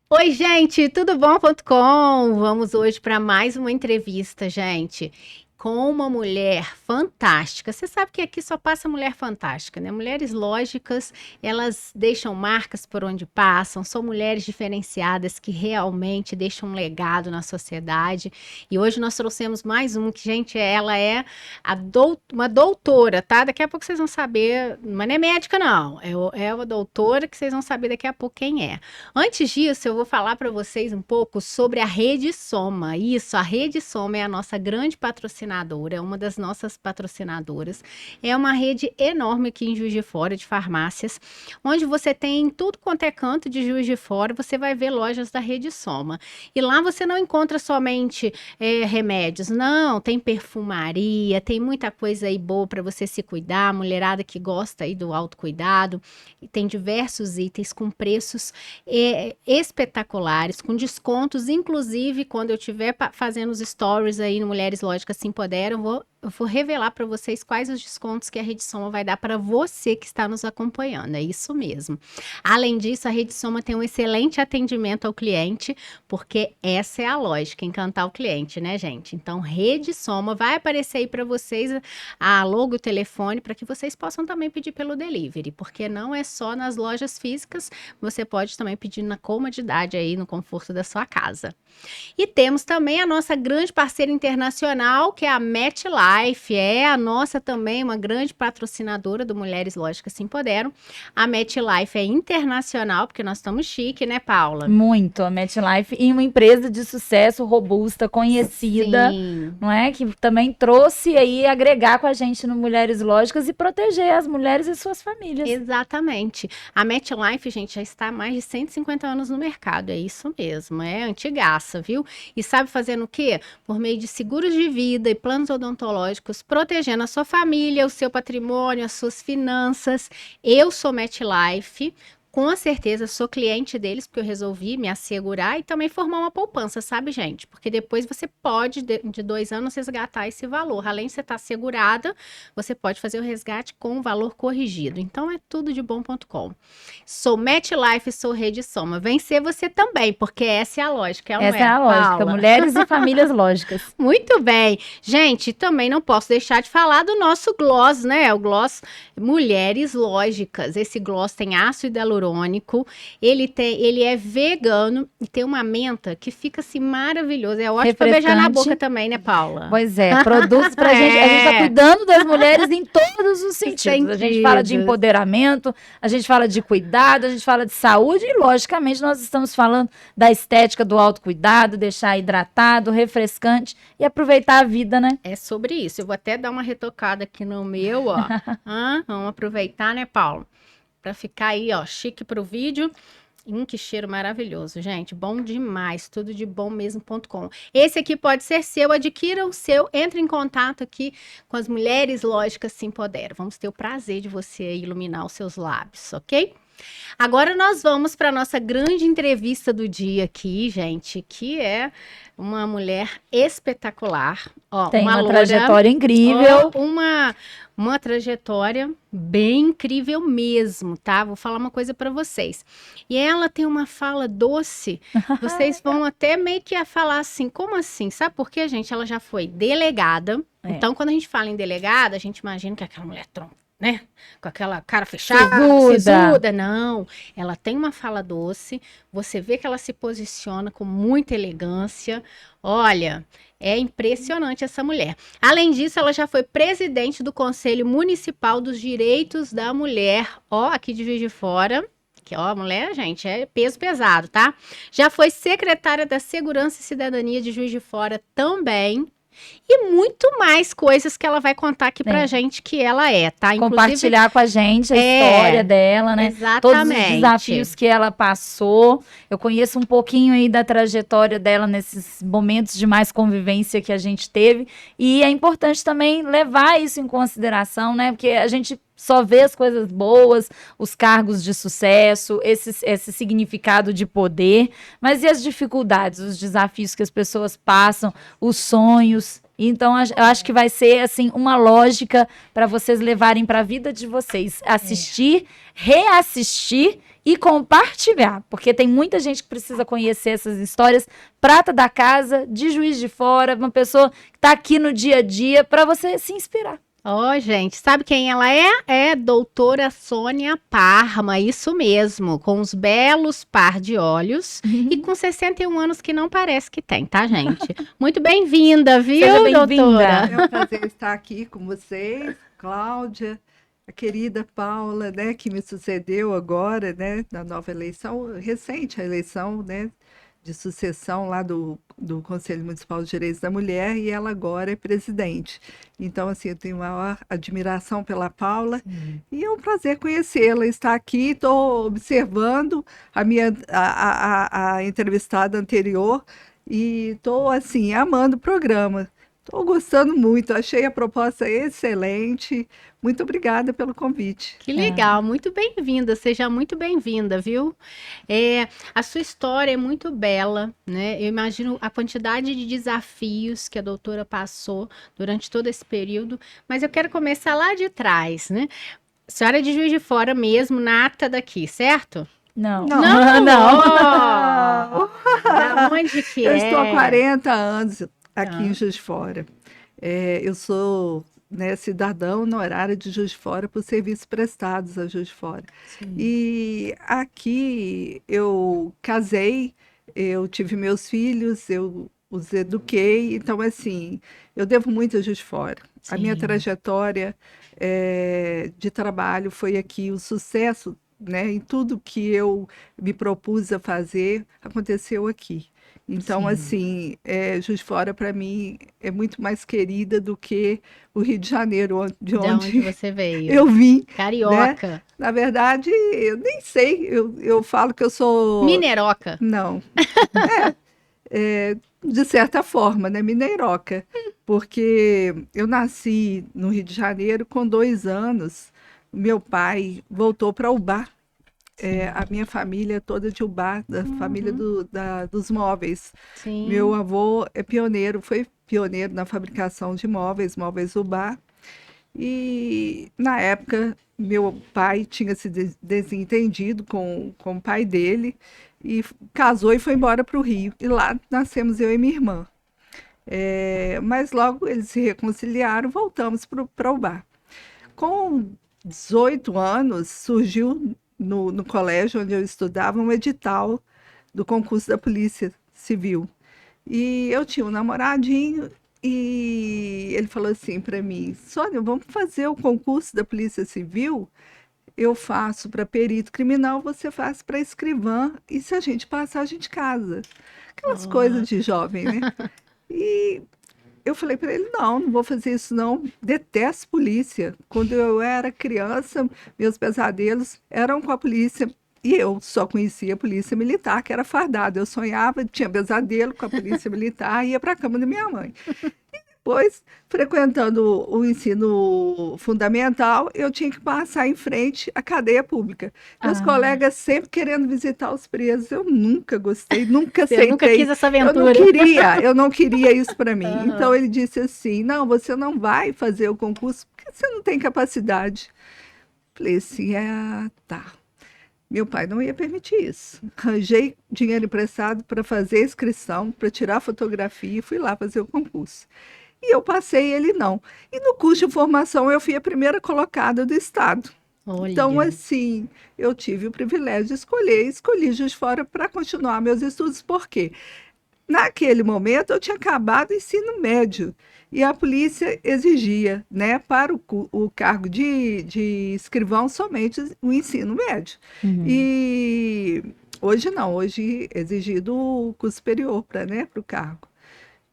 Oi, gente, tudo bom.com? Vamos hoje para mais uma entrevista, gente, com uma mulher fantástica. Você sabe que aqui só passa mulher fantástica, né? Mulheres lógicas, elas deixam marcas por onde passam, são mulheres diferenciadas que realmente deixam um legado na sociedade. E hoje nós trouxemos mais uma que, gente, ela é uma doutora, tá? Daqui a pouco vocês vão saber, mas não é médica, não. É uma doutora que vocês vão saber daqui a pouco quem é. Antes disso, eu vou falar para vocês um pouco sobre a Rede Soma. Isso, a Rede Soma é a nossa grande patrocinadora, é uma das nossas patrocinadoras. É uma rede enorme aqui em Juiz de Fora de farmácias, onde você tem tudo quanto é canto de Juiz de Fora, você vai ver lojas da Rede Soma. E lá você não encontra somente remédios, não, tem perfumaria, tem muita coisa aí boa para você se cuidar, mulherada que gosta aí do autocuidado, e tem diversos itens com preços espetaculares, com descontos, inclusive quando eu estiver fazendo os stories aí no Mulheres Lógicas Se Empoderam, eu vou revelar para vocês quais os descontos que a Rede Soma vai dar para você que está nos acompanhando, é isso mesmo. Além disso, a Rede Soma tem um excelente atendimento ao cliente, porque essa é a lógica, encantar o cliente, né, gente? Então, Rede Soma vai aparecer aí para vocês a logo e o telefone para que vocês possam também pedir pelo delivery, porque não é só nas lojas físicas, você pode também pedir na comodidade aí, no conforto da sua casa. E temos também a nossa grande parceira internacional, que é a MetLife, é a nossa também uma grande patrocinadora do Mulheres Lógicas Se Empoderam. A MetLife é internacional, porque nós estamos chique, né, Paula? Muito, a MetLife, e uma empresa de sucesso, robusta, conhecida, Sim. não é? Que também trouxe aí agregar com a gente no Mulheres Lógicas e proteger as mulheres e suas famílias. Exatamente. A MetLife, gente, já está há mais de 150 anos no mercado, é isso mesmo, é antigaça, viu? E sabe fazendo o quê? Por meio de seguros de vida e planos odontológicos, protegendo a sua família, o seu patrimônio, as suas finanças. Eu sou MetLife. Com certeza, sou cliente deles, porque eu resolvi me assegurar e também formar uma poupança, sabe, gente? Porque depois você pode, de 2 anos, resgatar esse valor. Além de você estar assegurada, você pode fazer o resgate com o valor corrigido. Então, é tudo de bom.com. Sou MetLife, sou Rede Soma. Vem ser você também, porque essa é a lógica, Essa é a lógica, Paula? mulheres e famílias lógicas. Muito bem. Gente, também não posso deixar de falar do nosso gloss, né? O gloss Mulheres Lógicas. Esse gloss tem ácido hialurônico, ele é vegano e tem uma menta que fica assim maravilhoso. É ótimo para beijar na boca também, né, Paula? Pois é, produtos pra gente. A gente tá cuidando das mulheres em todos os sentidos. A gente fala de empoderamento, a gente fala de cuidado, a gente fala de saúde e, logicamente, nós estamos falando da estética do autocuidado, deixar hidratado, refrescante e aproveitar a vida, né? É sobre isso. Eu vou até dar uma retocada aqui no meu, ó. Vamos aproveitar, né, Paulo? Para ficar aí, ó, chique pro vídeo. Que cheiro maravilhoso, gente. Bom demais. Tudo de bom mesmo.com. Esse aqui pode ser seu. Adquira o seu. Entre em contato aqui com as Mulheres Lógicas Se Empoderam. Vamos ter o prazer de você iluminar os seus lábios, ok? Agora nós vamos para a nossa grande entrevista do dia aqui, gente, que é uma mulher espetacular. Ó, tem uma loura, trajetória incrível. Ó, uma trajetória bem incrível mesmo, tá? Vou falar uma coisa para vocês. E ela tem uma fala doce. Vocês vão até meio que falar assim, como assim? Sabe por quê, gente? Ela já foi delegada. Então, quando a gente fala em delegada, a gente imagina que é aquela mulher né? Com aquela cara fechada, sisuda. Não, ela tem uma fala doce, você vê que ela se posiciona com muita elegância. Olha, é impressionante essa mulher. Além disso, ela já foi presidente do Conselho Municipal dos Direitos da Mulher, ó, aqui de Juiz de Fora. Que, ó, mulher, gente, é peso pesado, tá? Já foi secretária da Segurança e Cidadania de Juiz de Fora também. E muito mais coisas que ela vai contar aqui pra gente que ela é, tá? Inclusive, compartilhar com a gente a história dela, né? Exatamente. Todos os desafios que ela passou. Eu conheço um pouquinho aí da trajetória dela nesses momentos de mais convivência que a gente teve. E é importante também levar isso em consideração, né? Porque a gente só vê as coisas boas, os cargos de sucesso, esse significado de poder, mas e as dificuldades, os desafios que as pessoas passam, os sonhos? Então, eu acho que vai ser, assim, uma lógica para vocês levarem para a vida de vocês, assistir, reassistir e compartilhar, porque tem muita gente que precisa conhecer essas histórias. Prata da casa, de Juiz de Fora, uma pessoa que está aqui no dia a dia, para você se inspirar. Ó, gente, sabe quem ela é? É doutora Sônia Parma, isso mesmo, com os belos par de olhos e com 61 anos que não parece que tem, tá, gente? Muito bem-vinda, viu, Seja bem-vinda. doutora? É um prazer estar aqui com vocês, Cláudia, a querida Paula, né, que me sucedeu agora, né, na nova eleição, recente a eleição, né, de sucessão lá do Conselho Municipal de Direitos da Mulher, e ela agora é presidente. Então, assim, eu tenho maior admiração pela Paula, e é um prazer conhecê-la, estar aqui. Estou observando a entrevistada anterior e estou, assim, amando o programa. Estou gostando muito, achei a proposta excelente. Muito obrigada pelo convite. Que legal, muito bem-vinda, seja muito bem-vinda, viu? A sua história é muito bela, né? Eu imagino a quantidade de desafios que a doutora passou durante todo esse período, mas eu quero começar lá de trás, né? A senhora é de Juiz de Fora mesmo, nata daqui, certo? Não. Não! Ó! Da onde que Eu é? estou há 40 anos aqui em Juiz de Fora. Eu sou, né, cidadã honorária de Juiz de Fora por serviços prestados a Juiz de Fora. E aqui eu casei, eu tive meus filhos, eu os eduquei, então assim, eu devo muito a Juiz de Fora. A minha Sim. trajetória de trabalho foi aqui, o sucesso, né, em tudo que eu me propus a fazer aconteceu aqui. Então, Sim. assim, Juiz de Fora, para mim, é muito mais querida do que o Rio de Janeiro, de De onde onde você veio? eu vim. Carioca. Na verdade, eu nem sei, eu falo que eu sou... Mineroca. Não. De certa forma, né? Mineiroca. Porque eu nasci no Rio de Janeiro com 2 anos. Meu pai voltou para Ubá. A minha família é toda de Ubá, da família dos móveis. Sim. Meu avô é pioneiro, foi pioneiro na fabricação de móveis, móveis Ubá. E na época, meu pai tinha se desentendido com o pai dele e casou e foi embora para o Rio. E lá nascemos eu e minha irmã. Mas logo eles se reconciliaram, voltamos para o Ubá. Com 18 anos, surgiu no colégio onde eu estudava um edital do concurso da Polícia Civil. E eu tinha um namoradinho e ele falou assim para mim: Sônia, vamos fazer o concurso da Polícia Civil? Eu faço para perito criminal, você faz para escrivã, e se a gente passar, a gente casa. Aquelas coisas de jovem, né? E eu falei para ele: não vou fazer isso não, detesto polícia. Quando eu era criança, meus pesadelos eram com a polícia, e eu só conhecia a polícia militar, que era fardada. Eu sonhava, tinha pesadelo com a polícia militar, ia para a cama da minha mãe. Depois, frequentando o ensino fundamental, eu tinha que passar em frente à cadeia pública. Meus colegas sempre querendo visitar os presos. Eu nunca gostei, nunca aceitei. Você nunca quis essa aventura. Eu não queria isso para mim. Então ele disse assim: não, você não vai fazer o concurso porque você não tem capacidade. Falei assim: tá. Meu pai não ia permitir isso. Arranjei dinheiro emprestado para fazer a inscrição, para tirar fotografia, e fui lá fazer o concurso. E eu passei, ele não. E no curso de formação eu fui a primeira colocada do estado. Olha. Então, assim, eu tive o privilégio de escolhi Juiz de Fora para continuar meus estudos. Por quê? Naquele momento eu tinha acabado o ensino médio e a polícia exigia, né, para o cargo de escrivão somente o ensino médio. E hoje não, hoje é exigido o curso superior para o cargo.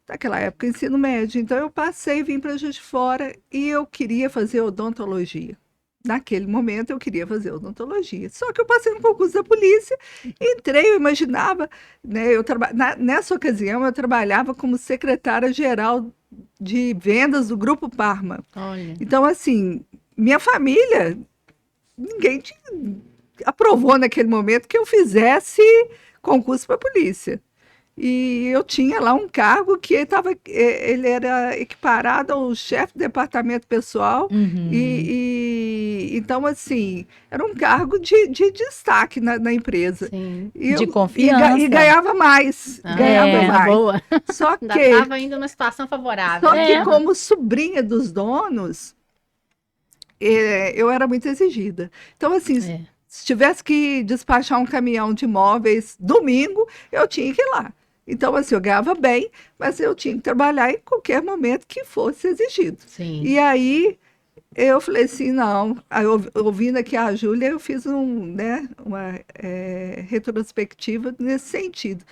Naquela época, ensino médio. Então, eu passei, vim para Juiz de Fora e eu queria fazer odontologia. Naquele momento, eu queria fazer odontologia. Só que eu passei no concurso da polícia, entrei, eu imaginava, né, nessa ocasião, eu trabalhava como secretária-geral de vendas do Grupo Parma. Olha. Então, assim, minha família, ninguém aprovou naquele momento que eu fizesse concurso para a polícia. E eu tinha lá um cargo que ele era equiparado ao chefe do departamento pessoal Então, assim, era um cargo de destaque na empresa. Sim. De confiança. E ganhava mais. Ganhava mais. Boa. Só Ainda que, estava indo numa situação favorável. só que como sobrinha dos donos, eu era muito exigida. Então, assim, se tivesse que despachar um caminhão de móveis domingo, eu tinha que ir lá. Então, assim, eu ganhava bem, mas eu tinha que trabalhar em qualquer momento que fosse exigido. Sim. E aí eu falei assim, não. Aí, ouvindo aqui a Júlia, eu fiz uma retrospectiva nesse sentido,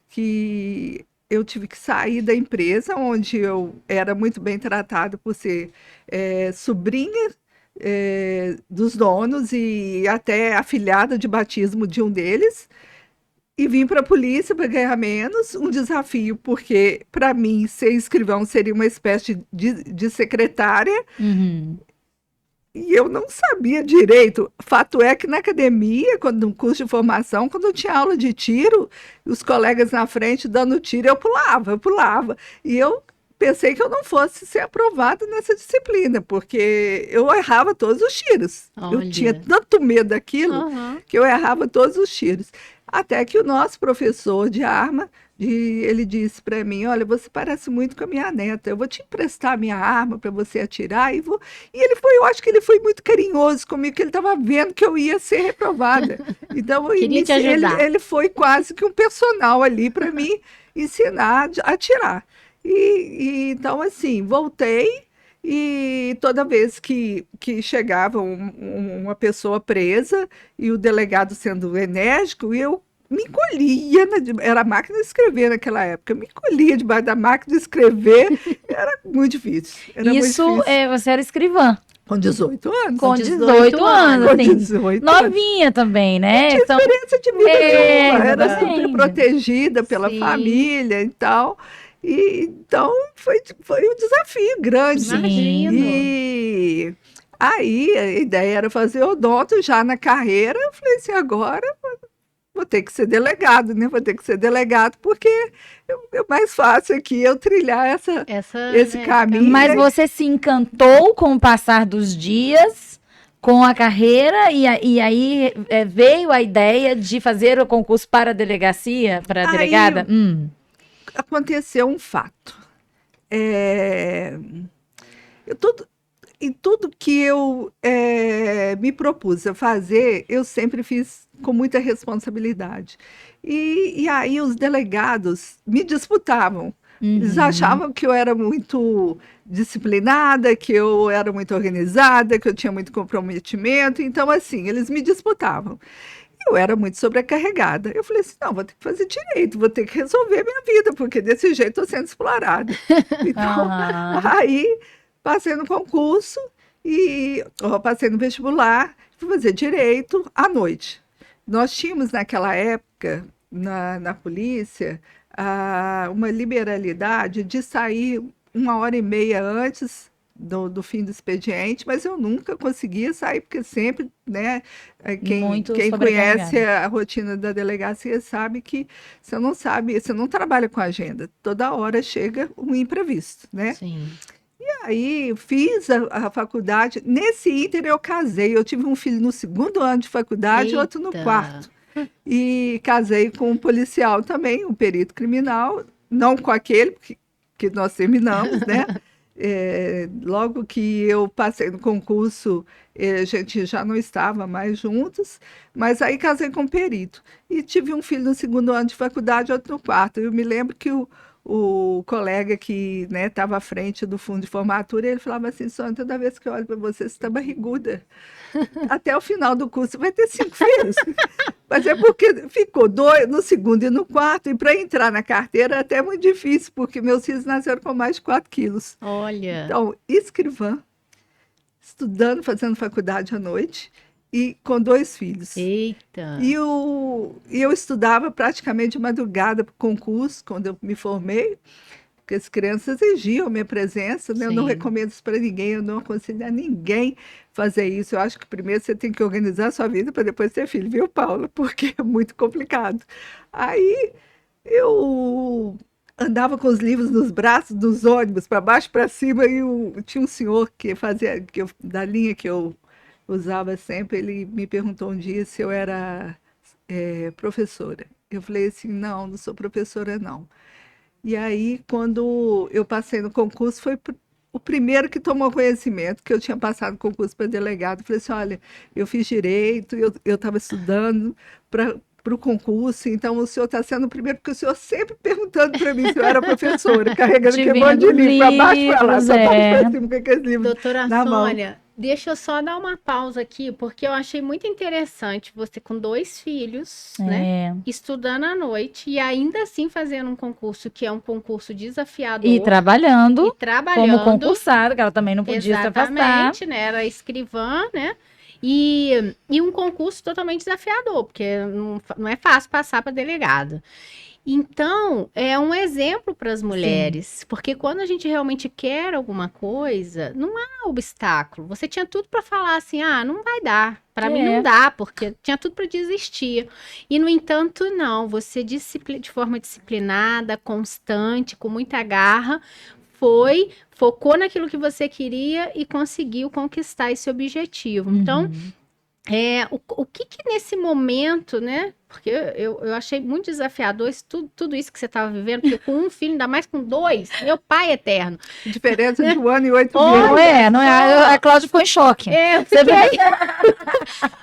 que eu tive que sair da empresa, onde eu era muito bem tratada por ser sobrinha dos donos e até afilhada de batismo de um deles, e vim para a polícia para ganhar menos, um desafio, porque para mim ser escrivão seria uma espécie de secretária, Uhum. e eu não sabia direito. Fato é que na academia, no curso de formação, quando eu tinha aula de tiro, os colegas na frente dando tiro, eu pulava. E eu pensei que eu não fosse ser aprovada nessa disciplina, porque eu errava todos os tiros. Olha. Eu tinha tanto medo daquilo que eu errava todos os tiros. Até que o nosso professor de arma, ele disse para mim, olha, você parece muito com a minha neta, eu vou te emprestar a minha arma para você atirar. E eu acho que ele foi muito carinhoso comigo, que ele estava vendo que eu ia ser reprovada. Então, Queria te ajudar. ele foi quase que um personal ali para me ensinar a atirar. Então, assim, voltei, e toda vez que chegava uma pessoa presa e o delegado sendo enérgico, eu me encolhia, era máquina de escrever naquela época, eu me encolhia debaixo da máquina de escrever, era muito difícil. Você era escrivã. Com 18 anos. Com 18 anos, Com assim, 18 novinha também, né? Não tinha experiência de vida nenhuma, era exatamente. super protegida pela Sim. família e tal. Então, foi um desafio grande. Imagino. E aí, a ideia era fazer odonto já na carreira. Eu falei assim, agora vou ter que ser delegado, né? Vou ter que ser delegado, porque é mais fácil aqui eu trilhar esse caminho. Mas você se encantou com o passar dos dias, com a carreira, e aí veio a ideia de fazer o concurso para a delegacia, para a delegada? Aconteceu um fato. Em tudo que eu me propus a fazer, eu sempre fiz com muita responsabilidade. E aí os delegados me disputavam. Eles achavam que eu era muito disciplinada, que eu era muito organizada, que eu tinha muito comprometimento. Então, assim, eles me disputavam. Eu era muito sobrecarregada. Eu falei assim, não, vou ter que fazer direito, vou ter que resolver minha vida, porque desse jeito estou sendo explorada. Então, aí passei no concurso e passei no vestibular, fui fazer direito à noite. Nós tínhamos naquela época, na polícia, uma liberalidade de sair 1h30 antes do fim do expediente, mas eu nunca conseguia sair, porque sempre, né, quem conhece a rotina da delegacia sabe que você não trabalha com agenda, toda hora chega um imprevisto, né? Sim. E aí fiz a faculdade, nesse ínter eu casei, eu tive um filho no 2º ano de faculdade e outro no 4º. E casei com um policial também, um perito criminal, não com aquele que nós terminamos, né? Logo que eu passei no concurso, a gente já não estava mais juntos, mas aí casei com um perito. E tive um filho no 2º ano de faculdade, outro no 4º. Eu me lembro que o colega que estava à frente do fundo de formatura, ele falava assim, Sônia, toda vez que eu olho para você está barriguda. Até o final do curso vai ter 5 filhos. Mas é porque ficou 2 no 2º e no 4º, e para entrar na carteira é até muito difícil, porque meus filhos nasceram com mais de 4 quilos. Olha. Então, escrivã, estudando, fazendo faculdade à noite, e com 2 filhos. Eita. E eu estudava praticamente de madrugada para o concurso, quando eu me formei, porque as crianças exigiam minha presença, né? Eu não recomendo isso para ninguém, eu não aconselho a ninguém fazer isso. Eu acho que primeiro você tem que organizar a sua vida para depois ter filho, viu, Paula? Porque é muito complicado. Aí eu andava com os livros nos braços dos ônibus, para baixo e para cima, e tinha um senhor que fazia, da linha que eu usava sempre, ele me perguntou um dia se eu era professora. Eu falei assim, não, não sou professora, não. E aí, quando eu passei no concurso, foi o primeiro que tomou conhecimento que eu tinha passado no concurso para delegado. Eu falei assim, olha, eu fiz direito, eu estava estudando para o concurso, então o senhor está sendo o primeiro, porque o senhor sempre perguntando para mim se eu era professora, carregando Te aquele monte de vendo livro, para baixo para lá, livros, só para cima com aqueles livros Doutora na mão. Sônia, deixa eu só dar uma pausa aqui, porque eu achei muito interessante você com 2 filhos, né? Estudando à noite e ainda assim fazendo um concurso que é um concurso desafiador. E trabalhando como trabalhando. concursada, que ela também não podia se afastar. Exatamente, né? Era escrivã, né? E um concurso totalmente desafiador, porque não é fácil passar para delegado. Então, é um exemplo para as mulheres, porque quando a gente realmente quer alguma coisa, não há obstáculo. Você tinha tudo para falar assim, ah, não vai dar. Para mim não dá, porque tinha tudo para desistir. E, no entanto, não. Você, de forma disciplinada, constante, com muita garra, focou naquilo que você queria e conseguiu conquistar esse objetivo. Então, o que nesse momento, né? Porque eu achei muito desafiador tudo isso que você estava vivendo, porque com um filho, ainda mais com 2, meu pai eterno. Diferença de 1 ano e 8 meses. Não é, a Cláudia ficou em choque.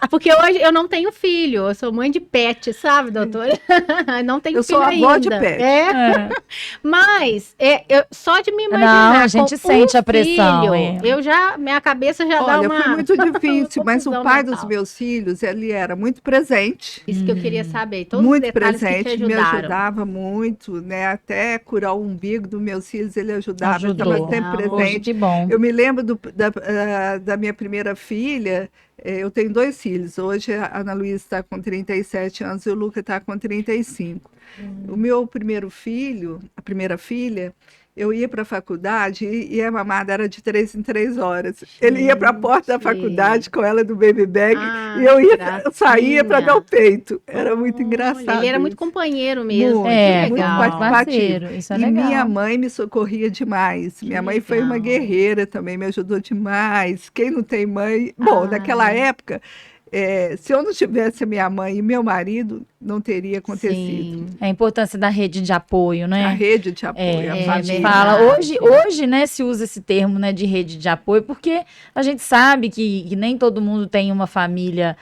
Porque hoje eu não tenho filho, eu sou mãe de pet, sabe, doutora? Não tenho filho ainda. Eu sou avó de pet. Mas, só de me imaginar. Não, a gente sente a pressão. Minha cabeça já dá uma... Olha, foi muito difícil, mas o pai dos meus filhos, ele era muito presente. Isso que eu queria saber, todos muito os detalhes presente, que te me ajudaram. ajudava muito, né? Até curar o umbigo dos meus filhos, ele ajudava, ele estava sempre presente. Poxa, que bom. Eu me lembro da minha primeira filha, eu tenho 2 filhos, hoje a Ana Luísa está com 37 anos e o Luca está com 35. O meu primeiro filho, a primeira filha, eu ia para a faculdade e a mamada era de 3 em 3 horas. Ele ia para a porta da faculdade com ela do baby bag e eu saía para dar o peito. Era muito engraçado. Ele era muito companheiro mesmo. Muito participativo. Isso é e legal. minha mãe me socorria demais. Minha mãe foi uma guerreira também, me ajudou demais. Quem não tem mãe... Bom, naquela época... se eu não tivesse a minha mãe e meu marido, não teria acontecido. Sim. A importância da rede de apoio, né? A rede de apoio, a família. Fala. Hoje, né, se usa esse termo, né, de rede de apoio, porque a gente sabe que nem todo mundo tem uma família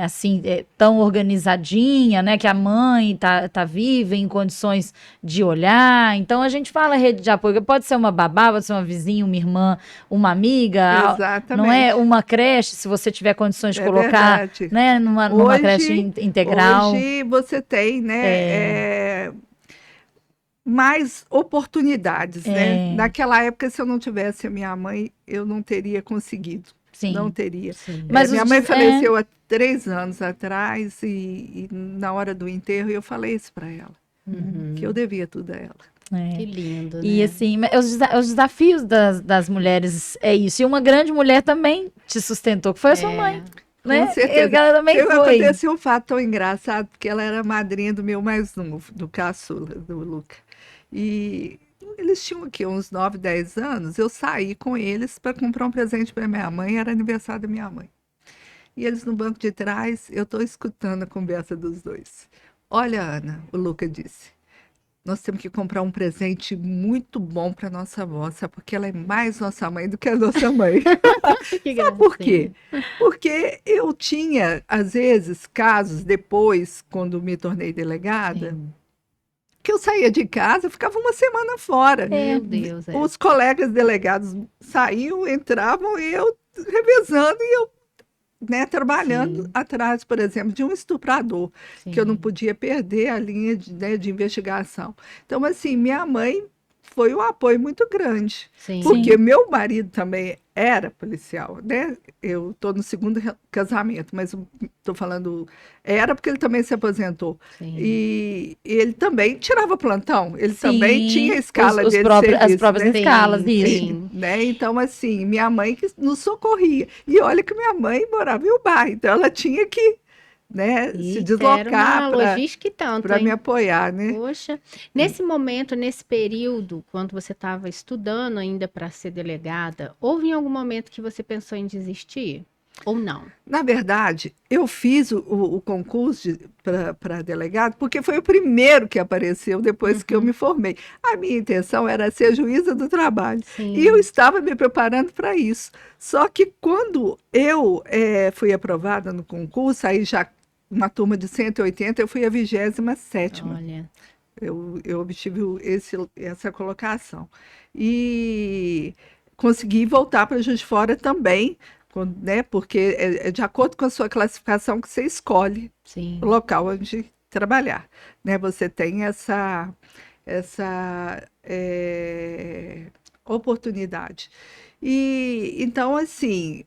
assim, tão organizadinha, né, que a mãe tá viva, em condições de olhar. Então, a gente fala rede de apoio, que pode ser uma babá, pode ser uma vizinha, uma irmã, uma amiga. Exatamente. Não é uma creche, se você tiver condições de colocar, né, numa creche integral. Hoje você tem, né, mais oportunidades, né? Naquela época, se eu não tivesse a minha mãe, eu não teria conseguido. Sim. Não teria. Mas minha mãe faleceu há 3 anos atrás e na hora do enterro eu falei isso para ela, que eu devia tudo a ela. Que lindo, né? E assim, os desafios das mulheres é isso. E uma grande mulher também te sustentou, que foi a sua mãe. Né? Com certeza. Ela também foi. Aconteceu um fato tão engraçado, porque ela era madrinha do meu mais novo, do caçula, do Luca. E eles tinham aqui uns 9, 10 anos, eu saí com eles para comprar um presente para minha mãe, era aniversário da minha mãe. E eles no banco de trás, eu estou escutando a conversa dos dois. Olha, Ana, o Luca disse, nós temos que comprar um presente muito bom para nossa avó, sabe? Porque ela é mais nossa mãe do que a nossa mãe. Sabe por quê? Porque eu tinha, às vezes, casos depois, quando me tornei delegada, que eu saía de casa, ficava uma semana fora. Meu Deus. Os colegas delegados saíam, entravam e eu revezando e eu, né, trabalhando atrás, por exemplo, de um estuprador, que eu não podia perder a linha de investigação. Então, assim, minha mãe foi um apoio muito grande, porque meu marido também era policial, né? Eu estou no 2º casamento, mas estou falando era porque ele também se aposentou. E ele também tirava plantão, ele também tinha a escala dele de serviço, as próprias escalas, isso. Né? Então, assim, minha mãe que nos socorria. E olha que minha mãe morava em Ubá, então ela tinha que, né, se deslocar para me apoiar, né? Poxa, nesse momento, nesse período, quando você estava estudando ainda para ser delegada, houve em algum momento que você pensou em desistir? Ou não? Na verdade, eu fiz o concurso para delegado porque foi o primeiro que apareceu depois que eu me formei. A minha intenção era ser juíza do trabalho. Sim. E eu estava me preparando para isso. Só que quando eu fui aprovada no concurso, aí já uma turma de 180, eu fui a 27ª. Olha. Eu obtive essa colocação. E consegui voltar para Juiz de Fora também, né, porque é de acordo com a sua classificação que você escolhe Sim. o local onde trabalhar. Né? Você tem essa oportunidade. E então, assim,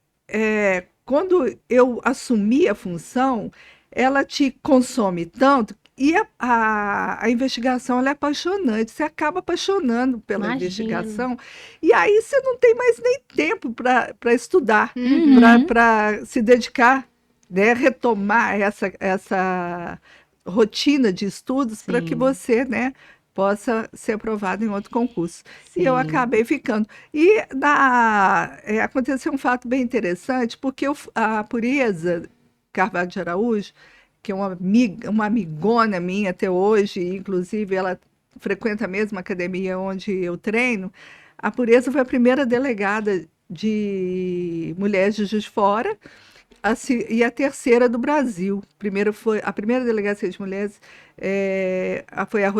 quando eu assumi a função, ela te consome tanto e a investigação ela é apaixonante. Você acaba apaixonando pela Imagino. investigação e aí você não tem mais nem tempo para estudar, Uhum. para se dedicar, né, retomar essa rotina de estudos para que Sim. você, né, possa ser aprovado em outro concurso. E eu Sim. acabei ficando. E aconteceu um fato bem interessante, porque a Pureza Carvalho de Araújo, que é uma amigona minha até hoje, inclusive ela frequenta a mesma academia onde eu treino, a Pureza foi a primeira delegada de mulheres de Juiz de Fora, e a terceira do Brasil. A primeira delegacia de mulheres foi a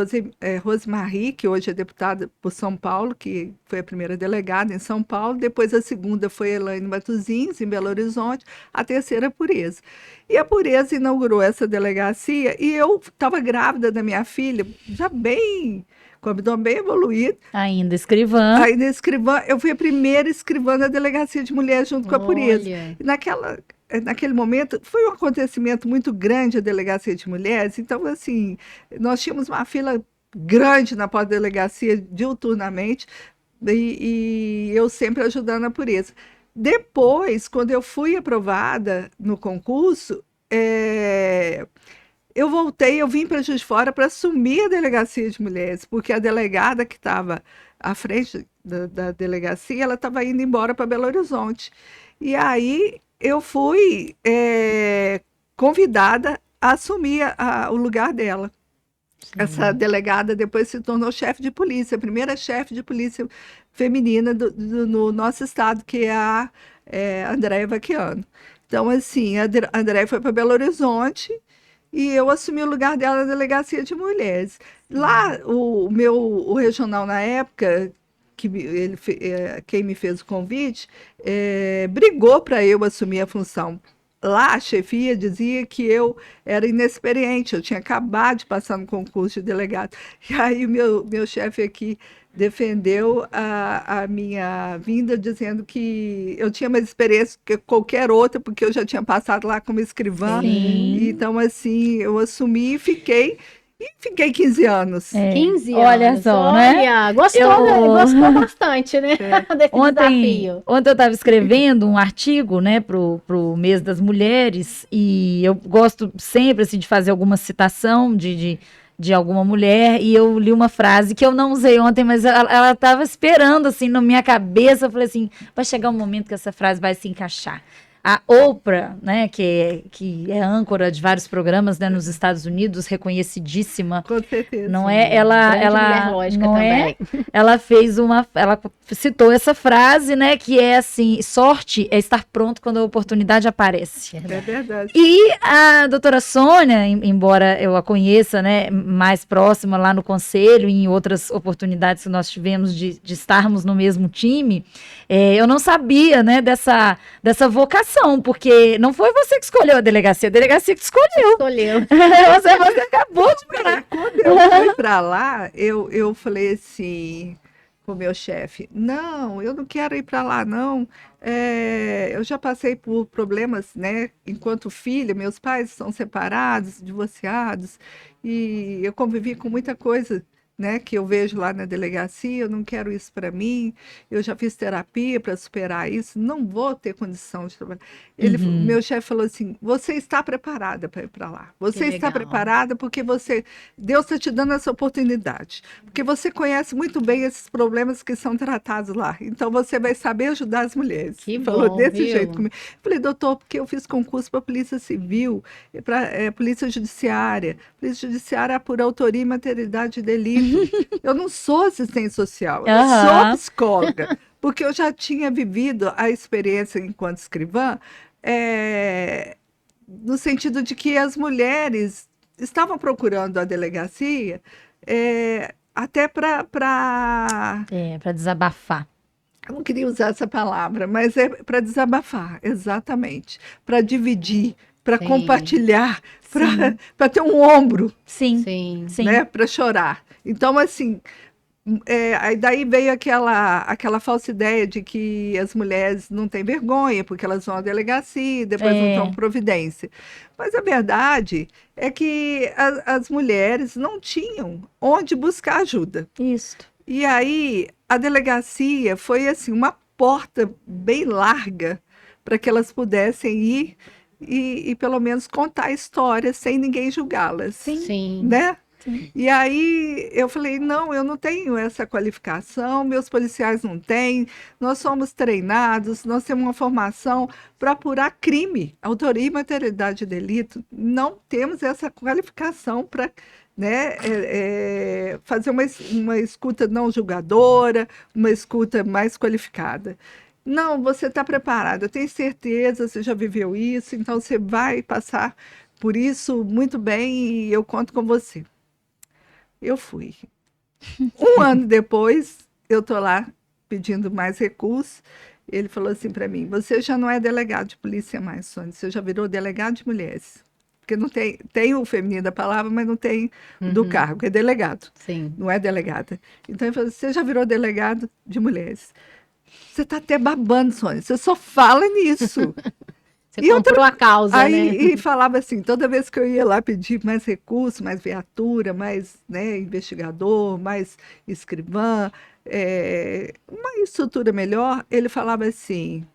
Rosemarie, que hoje é deputada por São Paulo, que foi a primeira delegada em São Paulo. Depois a segunda foi a Elaine Matuzins, em Belo Horizonte. A terceira, a Pureza. E a Pureza inaugurou essa delegacia e eu estava grávida da minha filha, já bem, com o abdômen bem evoluído. Ainda escrivã. Ainda escrivã, eu fui a primeira escrivã da delegacia de mulheres junto com a Pureza. Olha. E naquele momento, foi um acontecimento muito grande a delegacia de mulheres, então, assim, nós tínhamos uma fila grande na pós-delegacia diuturnamente, e eu sempre ajudando a Pureza. Depois, quando eu fui aprovada no concurso, eu voltei, eu vim para Juiz de Fora para assumir a delegacia de mulheres, porque a delegada que estava à frente da delegacia, ela estava indo embora para Belo Horizonte. E aí eu fui convidada a assumir o lugar dela. Essa delegada depois se tornou chefe de polícia, a primeira chefe de polícia feminina no nosso estado, que é a Andréia Vacchiano. Então, assim, a Andréia foi para Belo Horizonte e eu assumi o lugar dela na delegacia de mulheres. Lá, o regional na época, quem me fez o convite, brigou para eu assumir a função. Lá, a chefia dizia que eu era inexperiente, eu tinha acabado de passar no concurso de delegado. E aí, meu chefe aqui defendeu a minha vinda, dizendo que eu tinha mais experiência que qualquer outra, porque eu já tinha passado lá como escrivã. Sim. Então, assim, eu assumi e fiquei 15 anos. 15 Olha anos. só, né? Olha, gostou bastante, né? Desse desafio. Ontem eu estava escrevendo um artigo, né, pro mês das mulheres, e eu gosto sempre assim, de fazer alguma citação de alguma mulher, e eu li uma frase que eu não usei ontem, mas ela estava esperando assim na minha cabeça. Eu falei assim, vai chegar um momento que essa frase vai se encaixar. A Oprah, né, que é âncora de vários programas, né, nos Estados Unidos, reconhecidíssima. Com certeza. Não é? Grande Ela mulher lógica não também. ela citou essa frase, né, que é assim: sorte é estar pronto quando a oportunidade aparece. É verdade. E a doutora Sônia, embora eu a conheça, né, mais próxima lá no conselho e em outras oportunidades que nós tivemos de estarmos no mesmo time, eu não sabia, né, dessa vocação, porque não foi você que escolheu a delegacia que te escolheu. Escolheu. Você acabou de falar. Quando eu fui para lá, eu falei assim com o meu chefe, não, eu não quero ir para lá, não. Eu já passei por problemas, né? Enquanto filha, meus pais são separados, divorciados, e eu convivi com muita coisa né, que eu vejo lá na delegacia, eu não quero isso para mim, eu já fiz terapia para superar isso, não vou ter condição de trabalhar. Meu chefe falou assim, você está preparada para ir para lá, você está preparada porque Deus está te dando essa oportunidade, porque você conhece muito bem esses problemas que são tratados lá, então você vai saber ajudar as mulheres. Que falou bom, desse viu? jeito comigo. Falei, doutor, porque eu fiz concurso para Polícia Civil, para Polícia Judiciária. Polícia Judiciária é por autoria e materialidade de delito. Eu não sou assistente social, eu sou psicóloga, porque eu já tinha vivido a experiência enquanto escrivã, no sentido de que as mulheres estavam procurando a delegacia até para... Para desabafar. Eu não queria usar essa palavra, mas é para desabafar, exatamente. Para dividir, para compartilhar, para ter um ombro, Sim. né, para chorar. Então, assim, aí daí veio aquela falsa ideia de que as mulheres não têm vergonha, porque elas vão à delegacia e depois não tomam providência. Mas a verdade é que as mulheres não tinham onde buscar ajuda. Isso. E aí a delegacia foi assim uma porta bem larga para que elas pudessem ir e pelo menos contar a história sem ninguém julgá-las. Sim. Né? Sim. E aí eu falei, não, eu não tenho essa qualificação, meus policiais não têm, nós somos treinados, nós temos uma formação para apurar crime, autoria e materialidade de delito, não temos essa qualificação para... né, fazer uma escuta não julgadora, uma escuta mais qualificada. Não, você está preparada, eu tenho certeza, você já viveu isso, então você vai passar por isso muito bem e eu conto com você. Eu fui. Um ano depois, eu estou lá pedindo mais recursos, ele falou assim para mim, você já não é delegado de polícia mais, Sônia, você já virou delegado de mulheres. Porque não tem o feminino da palavra, mas não tem do cargo, é delegado. Sim. Não é delegada. Então ele falou, você já virou delegado de mulheres. Você está até babando, Sônia, você só fala nisso. Você comprou a causa, aí, né? E falava assim, toda vez que eu ia lá pedir mais recursos, mais viatura, mais, né, investigador, mais escrivã, uma estrutura melhor, ele falava assim,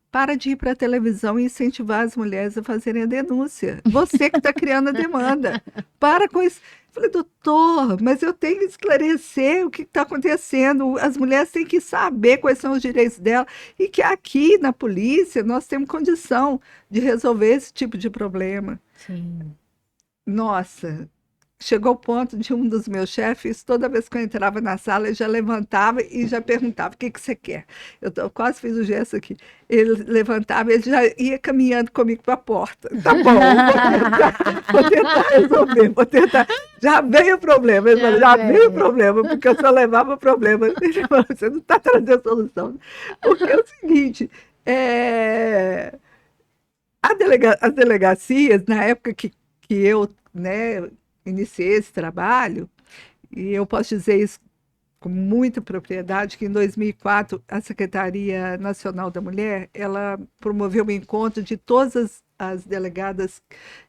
para de ir para a televisão e incentivar as mulheres a fazerem a denúncia. Você que está criando a demanda. Para com isso. Eu falei, doutor, mas eu tenho que esclarecer o que está acontecendo. As mulheres têm que saber quais são os direitos delas. E que aqui na polícia nós temos condição de resolver esse tipo de problema. Sim. Nossa, chegou o ponto de um dos meus chefes, toda vez que eu entrava na sala, ele já levantava e já perguntava, o que você quer? Eu quase fiz o gesto aqui. Ele levantava, ele já ia caminhando comigo para a porta. Tá bom, vou tentar resolver, vou tentar. Já veio o problema, ele falou, já veio o problema, porque eu só levava o problema. Ele falou, você não está trazendo solução. Porque é o seguinte, as delegacias, na época que eu, né, iniciei esse trabalho, e eu posso dizer isso com muita propriedade, que em 2004 a Secretaria Nacional da Mulher, ela promoveu um encontro de todas as delegadas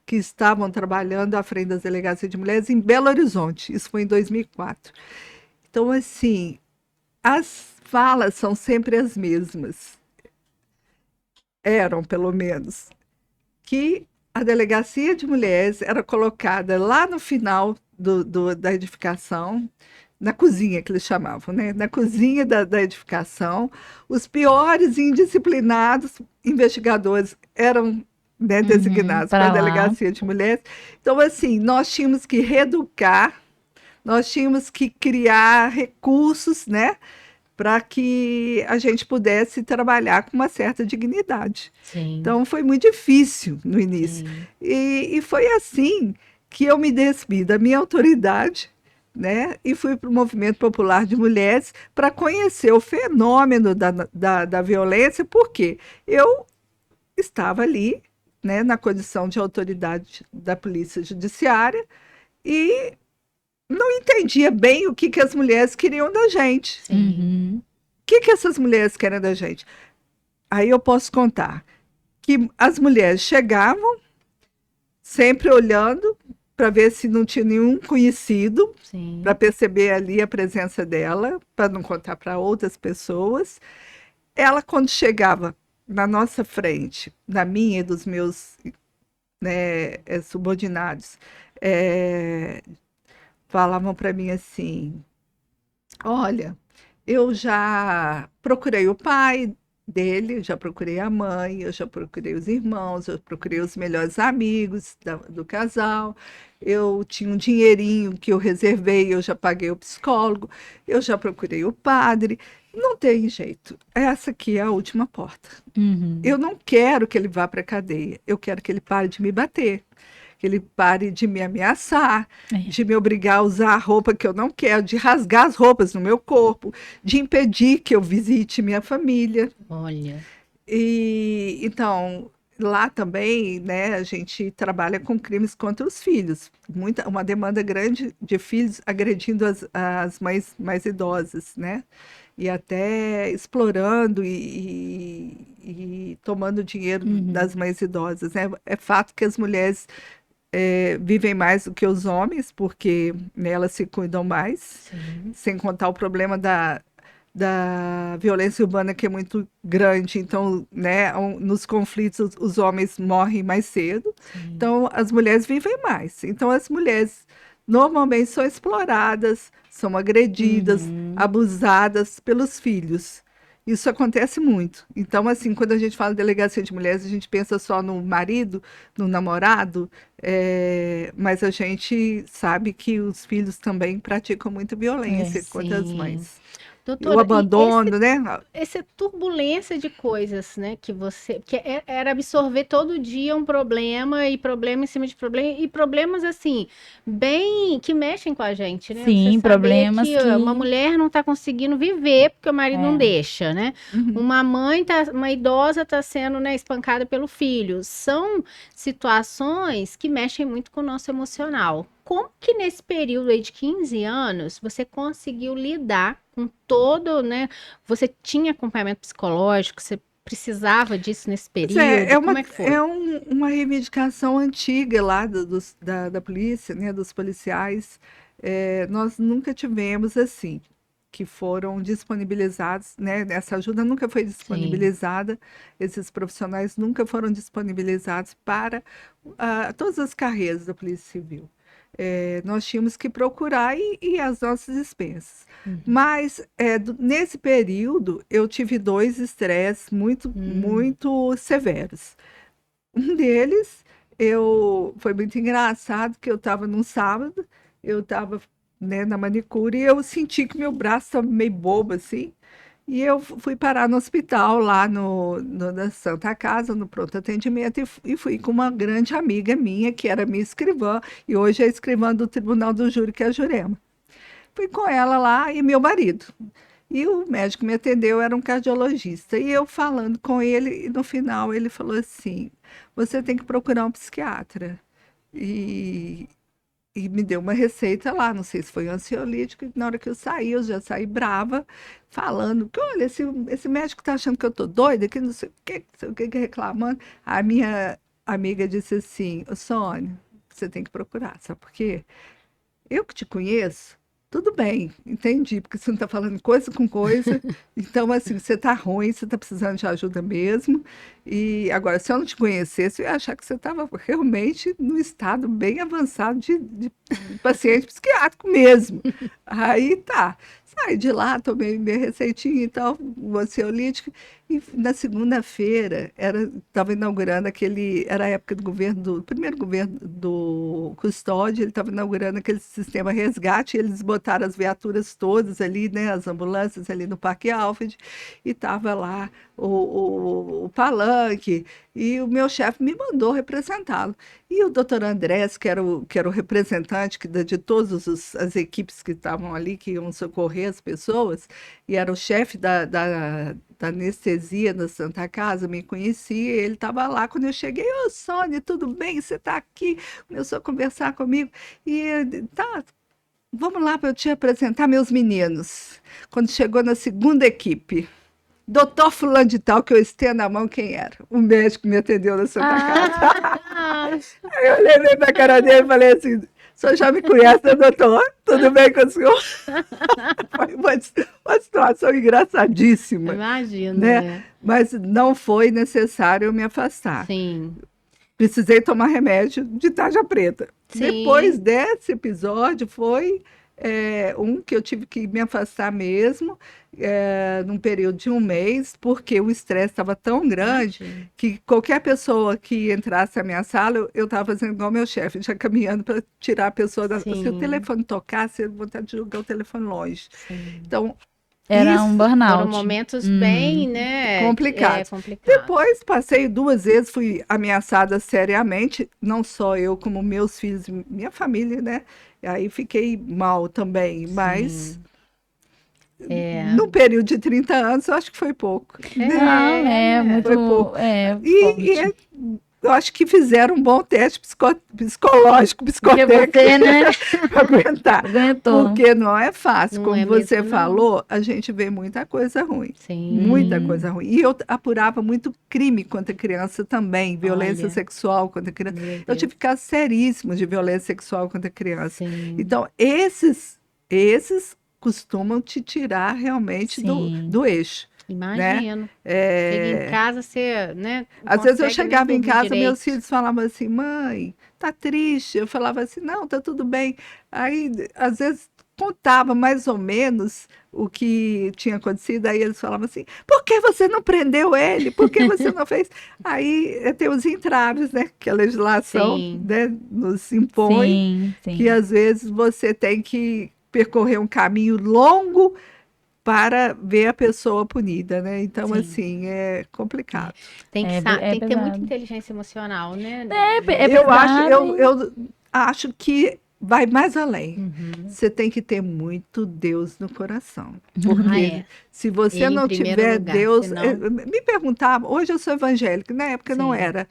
que estavam trabalhando à frente das delegacias de mulheres em Belo Horizonte, isso foi em 2004. Então, assim, as falas são sempre as mesmas, eram pelo menos, que a delegacia de mulheres era colocada lá no final da edificação, na cozinha que eles chamavam, né? Na cozinha da edificação. Os piores indisciplinados investigadores eram, né, designados para a delegacia de mulheres. Então, assim, nós tínhamos que reeducar, nós tínhamos que criar recursos, né, para que a gente pudesse trabalhar com uma certa dignidade. Sim. Então, foi muito difícil no início. E foi assim que eu me despi da minha autoridade, né, e fui para o Movimento Popular de Mulheres para conhecer o fenômeno da violência, porque eu estava ali, né, na condição de autoridade da Polícia Judiciária e não entendia bem o que as mulheres queriam da gente. Uhum. O que essas mulheres querem da gente? Aí eu posso contar que as mulheres chegavam sempre olhando para ver se não tinha nenhum conhecido, Sim. para perceber ali a presença dela, para não contar para outras pessoas. Ela, quando chegava na nossa frente, na minha e dos meus, né, subordinados, falavam para mim assim: olha, eu já procurei o pai dele, já procurei a mãe, eu já procurei os irmãos, eu procurei os melhores amigos do casal, eu tinha um dinheirinho que eu reservei, eu já paguei o psicólogo, eu já procurei o padre. Não tem jeito. Essa aqui é a última porta. Uhum. Eu não quero que ele vá para a cadeia, eu quero que ele pare de me bater, que ele pare de me ameaçar, de me obrigar a usar a roupa que eu não quero, de rasgar as roupas no meu corpo, de impedir que eu visite minha família. Olha. E então, lá também, né, a gente trabalha com crimes contra os filhos. Uma demanda grande de filhos agredindo as mães mais idosas, né? E até explorando e tomando dinheiro das mães idosas, né? É fato que as mulheres vivem mais do que os homens, porque, né, elas se cuidam mais, Sim. sem contar o problema da violência urbana, que é muito grande. Então, né, nos conflitos os homens morrem mais cedo. Sim. Então as mulheres vivem mais. Então as mulheres normalmente são exploradas, são agredidas, abusadas pelos filhos. Isso acontece muito. Então, assim, quando a gente fala em delegacia de mulheres, a gente pensa só no marido, no namorado, mas a gente sabe que os filhos também praticam muita violência contra as Sim. mães. Doutora, O abandono, né? essa turbulência de coisas, né, que era absorver todo dia um problema e problema em cima de problema e problemas assim, bem que mexem com a gente, né? Sim, Você saber problemas que uma mulher não está conseguindo viver porque o marido não deixa, né? Uma idosa está sendo, né, espancada pelo filho. São situações que mexem muito com o nosso emocional. Como que nesse período aí de 15 anos você conseguiu lidar com todo, né? Você tinha acompanhamento psicológico, você precisava disso nesse período? Como é que foi? Uma reivindicação antiga lá da polícia, né, dos policiais. Nós nunca tivemos assim, que foram disponibilizados, né? Essa ajuda nunca foi disponibilizada, esses profissionais nunca foram disponibilizados para todas as carreiras da Polícia Civil. Nós tínhamos que procurar e as nossas expensas. Mas nesse período eu tive 2 estresses muito severos. Um deles foi muito engraçado, que eu estava num sábado, eu estava, né, na manicure, e eu senti que meu braço estava meio bobo assim. E eu fui parar no hospital, lá na Santa Casa, no pronto atendimento, e fui com uma grande amiga minha, que era minha escrivã, e hoje é escrivã do Tribunal do Júri, que é a Jurema. Fui com ela lá e meu marido. E o médico que me atendeu era um cardiologista. E eu falando com ele, e no final ele falou assim: você tem que procurar um psiquiatra. E me deu uma receita lá, não sei se foi ansiolítico, e na hora que eu já saí brava, falando que, olha, esse médico tá achando que eu tô doida, que não sei o que, reclamando. A minha amiga disse assim: ô Sônia, você tem que procurar, sabe por quê? Eu que te conheço, tudo bem, entendi, porque você não está falando coisa com coisa, então, assim, você está ruim, você está precisando de ajuda mesmo, e agora, se eu não te conhecesse, eu ia achar que você estava realmente num estado bem avançado de paciente psiquiátrico mesmo. Aí, tá, saí de lá, tomei minha receitinha e tal, o ansiolítico, e na segunda-feira, estava inaugurando era a época do primeiro governo do Custódio, ele estava inaugurando aquele sistema resgate, e eles botaram as viaturas todas ali, né, as ambulâncias ali no Parque Alfred, e estava lá o palanque, e o meu chefe me mandou representá-lo. E o doutor Andrés, que era o representante de todas as equipes que estavam ali, que iam socorrer as pessoas, e era o chefe da anestesia da Santa Casa, me conhecia, ele estava lá quando eu cheguei: ô Sônia, tudo bem? Você está aqui? Começou a conversar comigo, e tá, vamos lá para eu te apresentar meus meninos. Quando chegou na segunda equipe, doutor fulano de tal, que eu estendo a mão, quem era? O médico que me atendeu na Santa Casa. Aí eu olhei pra cara dele e falei assim, o senhor já me conhece, né, doutor? Tudo bem com o senhor? Foi uma situação engraçadíssima, Imagino, né? né? Mas não foi necessário eu me afastar. Sim, Precisei tomar remédio de tarja preta. sim. Depois desse episódio, foi um que eu tive que me afastar mesmo, num período de um mês, porque o estresse estava tão grande Imagino. que qualquer pessoa que entrasse na minha sala, eu estava fazendo igual meu chefe, já caminhando para tirar a pessoa da... Se o Sim. telefone tocasse, eu vou vontade de jogar o telefone longe. Sim. Então, Era isso um Foram burnout. momentos bem, né? complicados. Complicados. Depois, passei 2 vezes, fui ameaçada seriamente, não só eu, como meus filhos, minha família, né? E aí fiquei mal também, mas Sim. É. num período de 30 anos, eu acho que foi pouco. Não, é muito Foi pouco. forte. Eu acho que fizeram um bom teste psicológico, Porque psicotécnico, você, né, para aguentar. aguentou. Porque não é fácil. Não Como é você mesmo, não. falou, a gente vê muita coisa ruim. Sim. Muita coisa ruim. E eu apurava muito crime contra criança também, violência Olha. sexual contra criança. Meu Eu Deus. tive casos seríssimos de violência sexual contra criança. Sim. Então, esses costumam te tirar realmente Sim. do eixo. Imagino. É, Chega em casa, você, né? não Às vezes eu consegue nem chegava em dormir casa, meus direito. filhos falavam assim, mãe, tá triste? Eu falava assim, não, tá tudo bem. Aí, às vezes, contava mais ou menos o que tinha acontecido, aí eles falavam assim, por que você não prendeu ele? Por que você não fez? Aí tem os entraves, né, que a legislação, Sim. né, nos impõe, Sim, que às vezes você tem que percorrer um caminho longo para ver a pessoa punida, né? Então, Sim. assim, é complicado. Tem que, É tem que ter muita pesado. inteligência emocional, né? Eu pesado. acho que vai mais além. Uhum. Você tem que ter muito Deus no coração. Ah, Porque é. se você Ele em não primeiro tiver lugar, Deus. senão- Me perguntavam, hoje eu sou evangélica, na época não Sim. era.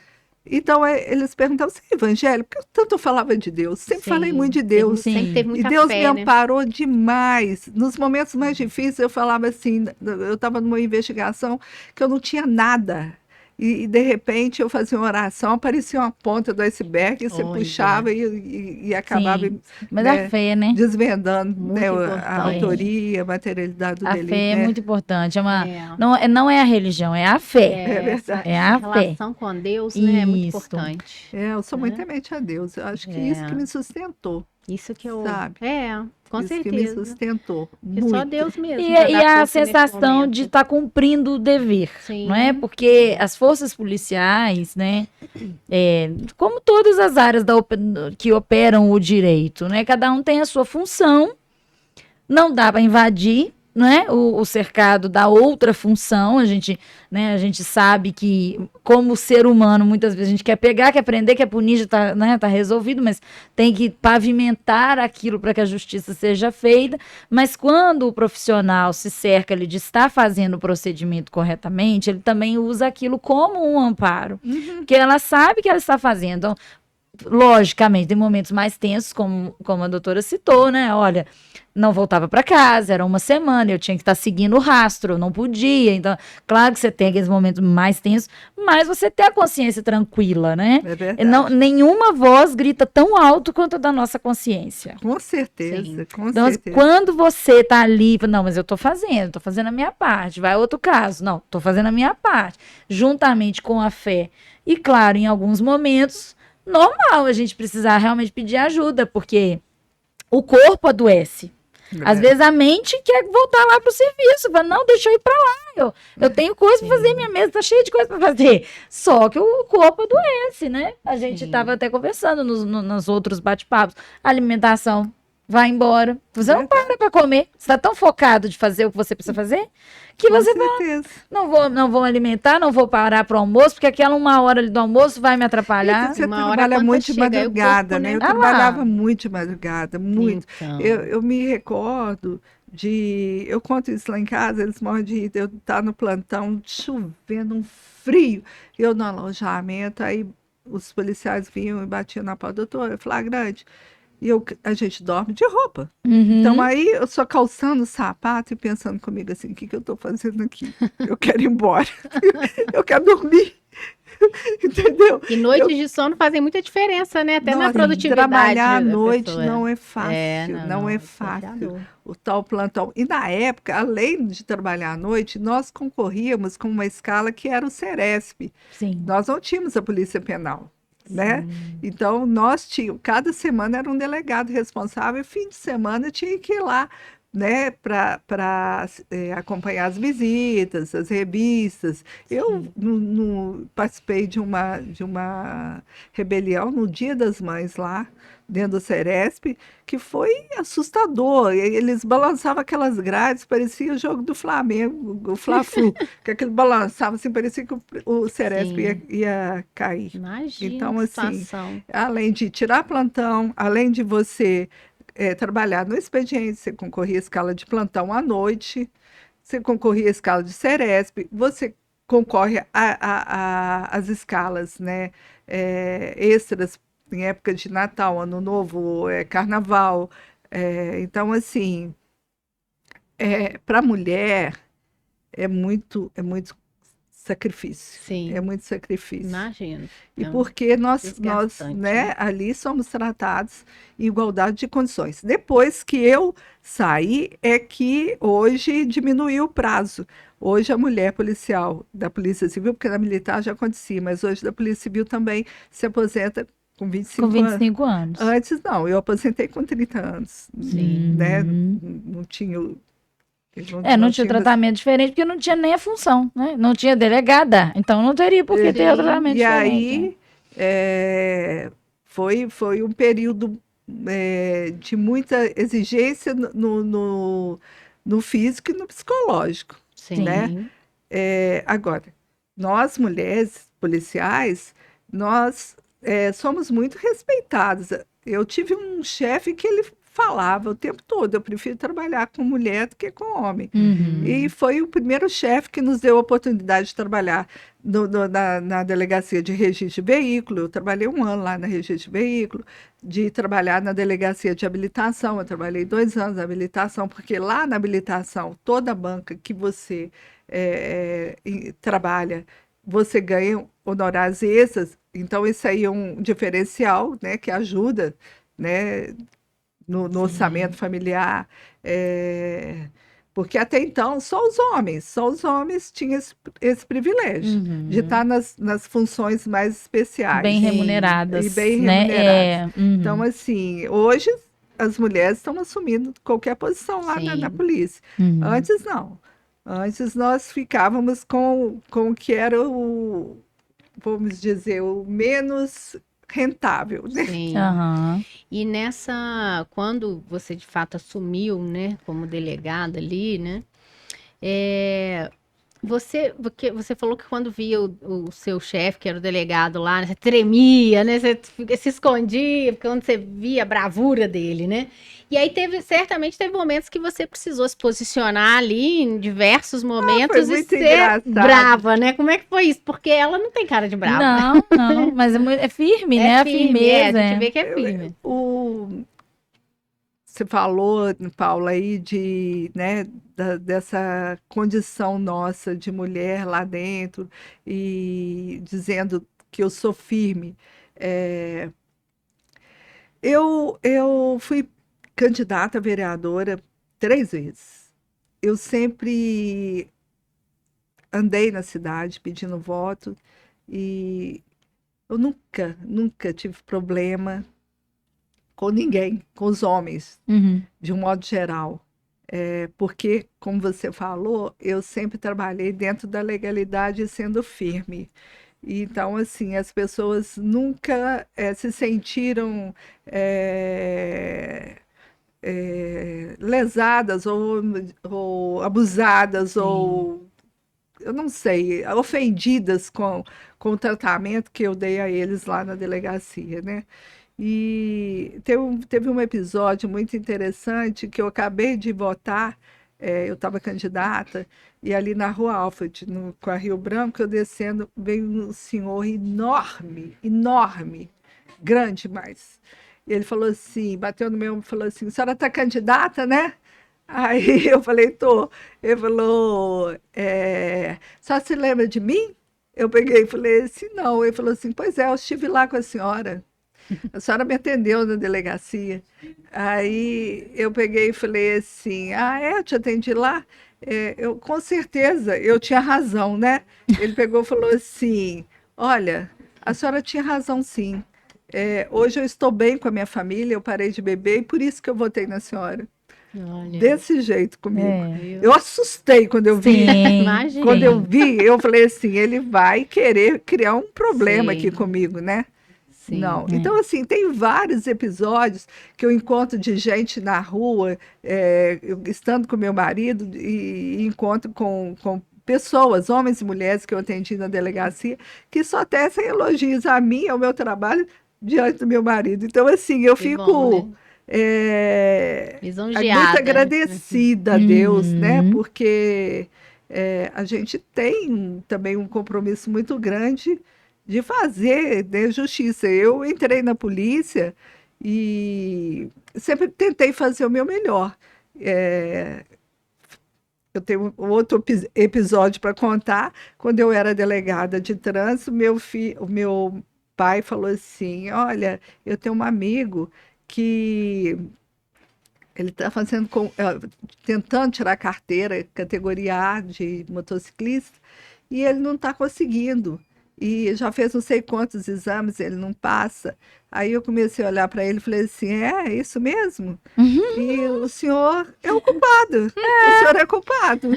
Então, eles perguntavam, você é evangélico? Porque eu tanto falava de Deus, sempre Sim. falei muito de Deus. Sempre teve E muita Deus fé, me né? amparou demais. Nos momentos mais difíceis, eu falava assim, eu estava numa investigação que eu não tinha nada. E, de repente, eu fazia uma oração, aparecia uma ponta do iceberg, e você Olha. puxava e acabava Sim. Mas né, a fé, né? desvendando Muito né, importante. a autoria, a materialidade do A delito. fé é né? muito importante. É. Não é a religião, é a fé. É verdade. Essa É a fé. relação com Deus, né? É muito Isso. importante. Eu sou muito Né? temente a Deus. Eu acho que É. isso que me sustentou, Isso que eu. sabe? Com isso que me certeza. sustentou. Porque Muito. só Deus mesmo. E, pra e dar a força nesse sensação momento. de estar cumprindo o dever, Sim. não é? Porque as forças policiais, né, como todas as áreas que operam o direito, né, cada um tem a sua função, não dá para invadir, não é? O cercado da outra função, a gente sabe que, como ser humano, muitas vezes a gente quer pegar, quer prender, quer punir, já tá, né, tá resolvido, mas tem que pavimentar aquilo para que a justiça seja feita. Mas quando o profissional se cerca ali de estar fazendo o procedimento corretamente, ele também usa aquilo como um amparo, porque ela sabe que ela está fazendo. Então, logicamente, tem momentos mais tensos, como a doutora citou, né? Olha, não voltava para casa, era uma semana, eu tinha que estar seguindo o rastro, eu não podia. Então, claro que você tem aqueles momentos mais tensos, mas você tem a consciência tranquila, né? É verdade. Nenhuma voz grita tão alto quanto a da nossa consciência. Com certeza, Sim. com Então, certeza. quando você tá ali, não, mas eu tô fazendo a minha parte, vai outro caso, não, tô fazendo a minha parte, juntamente com a fé. E, claro, em alguns momentos, normal a gente precisar realmente pedir ajuda, porque o corpo adoece. Às vezes a mente quer voltar lá pro serviço, fala, não, deixa eu ir pra lá, eu tenho coisa para fazer, minha mesa tá cheia de coisa para fazer. Só que o corpo adoece, né? A gente tava até conversando nos outros bate-papos. Alimentação vai embora. Você não para comer. Você tá tão focado de fazer o que você precisa fazer, que Com você fala, certeza. não vou alimentar, não vou parar pro almoço, porque aquela 1 hora ali do almoço vai me atrapalhar. Você Uma hora a trabalha conta muito de chega, aí o madrugada, corpo, né? né? Eu Ah lá. trabalhava muito de madrugada, muito. Então. Eu me recordo eu conto isso lá em casa, eles morrem de rir, eu estar no plantão, chovendo, um frio, eu no alojamento, aí os policiais vinham e batiam na porta, doutora, flagrante, e a gente dorme de roupa. Uhum. Então aí eu só calçando o sapato e pensando comigo assim, o que eu estou fazendo aqui? Eu quero ir embora, eu quero dormir. entendeu? E noites de sono fazem muita diferença, né? Até na Nossa, produtividade trabalhar à da noite pessoa. não é fácil, não é fácil. desafiador. O tal plantão. E na época, além de trabalhar à noite, nós concorríamos com uma escala que era o Ceresp. Sim. Nós não tínhamos a Polícia Penal, né? Sim. Então, nós tínhamos, cada semana era um delegado responsável, e fim de semana tinha que ir lá, né, para acompanhar as visitas, as revistas. Eu participei de uma rebelião no Dia das Mães lá, dentro do Ceresp, que foi assustador. Eles balançavam aquelas grades, parecia o jogo do Flamengo, o Fla-Flu, que aquele balançava assim, parecia que o Ceresp ia cair. Imagina Então, a assim, situação. além de tirar plantão, além de você trabalhar no expediente, você concorria à escala de plantão à noite, você concorria à escala de Ceresp, você concorre às escalas, né, extras em época de Natal, Ano Novo, Carnaval. Então, assim, para a mulher é muito sacrifício. Sim. É muito sacrifício. Imagino. E porque nós, desgastante, né, ali somos tratados em igualdade de condições. Depois que eu saí, é que hoje diminuiu o prazo. Hoje a mulher policial da Polícia Civil, porque na militar já acontecia, mas hoje da Polícia Civil também se aposenta com 25 Com 25 anos. Antes não, eu aposentei com 30 anos. Sim. Né? Não tinha... não tinha tratamento diferente, porque não tinha nem a função, né? Não tinha delegada, então não teria por que ter o tratamento diferente. E aí, foi um período de muita exigência no físico e no psicológico, Sim. né? Agora, nós mulheres policiais, nós somos muito respeitadas. Eu tive um chefe que ele falava o tempo todo, eu prefiro trabalhar com mulher do que com homem. E foi o primeiro chefe que nos deu a oportunidade de trabalhar na delegacia de registro de veículo. Eu trabalhei 1 ano lá na registro de veículo, de trabalhar na delegacia de habilitação. Eu trabalhei 2 anos na habilitação, porque lá na habilitação, toda banca que você trabalha, você ganha honorários extras. Então, isso aí é um diferencial, né, que ajuda, né, no orçamento familiar, porque até então só os homens tinham esse privilégio de estar nas funções mais especiais. Bem remuneradas. E bem né? remuneradas. Então, assim, hoje as mulheres estão assumindo qualquer posição lá na polícia. Antes, não. Antes nós ficávamos com o que era vamos dizer, o menos rentável, né? Sim. E quando você de fato assumiu, né, como delegada ali, né, porque você falou que quando via o seu chefe, que era o delegado lá, né, você tremia, né, você se escondia, quando você via a bravura dele, né? E aí certamente teve momentos que você precisou se posicionar ali em diversos momentos e ser engraçado. Brava, né? Como é que foi isso? Porque ela não tem cara de brava. Não, mas é firme, né? A firmeza. A gente vê que é firme. Você falou, Paula, aí né, dessa condição nossa de mulher lá dentro e dizendo que eu sou firme. Eu fui candidata a vereadora 3 vezes. Eu sempre andei na cidade pedindo voto e eu nunca tive problema com ninguém, com os homens, de um modo geral. Porque, como você falou, eu sempre trabalhei dentro da legalidade sendo firme. Então, assim, as pessoas nunca se sentiram lesadas ou abusadas ou, eu não sei, ofendidas com o tratamento que eu dei a eles lá na delegacia, né? E teve um episódio muito interessante que eu acabei de votar, eu estava candidata, e ali na Rua Alfred, com a Rio Branco, eu descendo, veio um senhor enorme, grande demais. E ele falou assim, bateu no meu ombro e falou assim, a senhora está candidata, né? Aí eu falei, tô. Ele falou, só se lembra de mim? Eu peguei e falei assim, não. Ele falou assim, pois é, eu estive lá com a senhora me atendeu na delegacia. Aí eu peguei e falei assim, eu te atendi lá? Com certeza, eu tinha razão, né? Ele pegou e falou assim, olha, a senhora tinha razão sim. Hoje eu estou bem com a minha família, eu parei de beber e por isso que eu votei na senhora. Olha. Desse jeito comigo. É. Eu assustei quando eu vi. Sim. Imagina. Quando eu vi, eu falei assim, ele vai querer criar um problema Sim. aqui comigo, né? Sim. Não. É. Então, assim, tem vários episódios que eu encontro de gente na rua, eu estando com meu marido, e encontro com pessoas, homens e mulheres que eu atendi na delegacia, que só tecem elogios a mim, ao meu trabalho, diante do meu marido. Então, assim, eu Que fico bom, né? muito Lisonjeada. agradecida a Deus, né? Uhum. Porque a gente tem também um compromisso muito grande de fazer, né, justiça. Eu entrei na polícia e sempre tentei fazer o meu melhor. Eu tenho um outro episódio para contar. Quando eu era delegada de trânsito, o meu pai falou assim: olha, eu tenho um amigo que ele está tentando tirar a carteira categoria A de motociclista e ele não está conseguindo. E já fez não sei quantos exames, ele não passa. Aí eu comecei a olhar para ele e falei assim, é isso mesmo? E o senhor é o culpado. O senhor é culpado.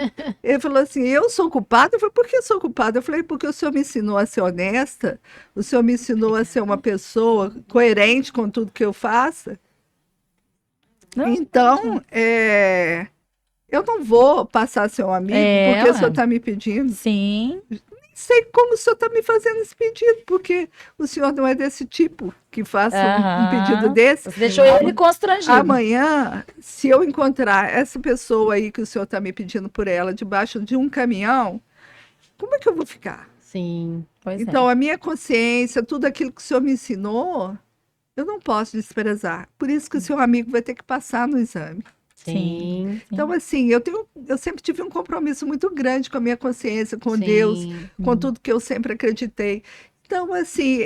Ele falou assim, eu sou culpado? Eu falei, por que eu sou culpado? Eu falei, porque o senhor me ensinou a ser honesta, o senhor me ensinou a ser uma pessoa coerente com tudo que eu faço. Não. Então, eu não vou passar a ser um amigo porque o senhor está me pedindo. Sim. Sei como o senhor está me fazendo esse pedido, porque o senhor não é desse tipo que faça um pedido desse. Você deixou ele constrangido. Amanhã, se eu encontrar essa pessoa aí que o senhor está me pedindo por ela debaixo de um caminhão, como é que eu vou ficar? Sim. Pois Então, a minha consciência, tudo aquilo que o senhor me ensinou, eu não posso desprezar. Por isso que o seu amigo vai ter que passar no exame. Sim. Então, assim, eu sempre tive um compromisso muito grande com a minha consciência, com Deus, com tudo que eu sempre acreditei. Então, assim,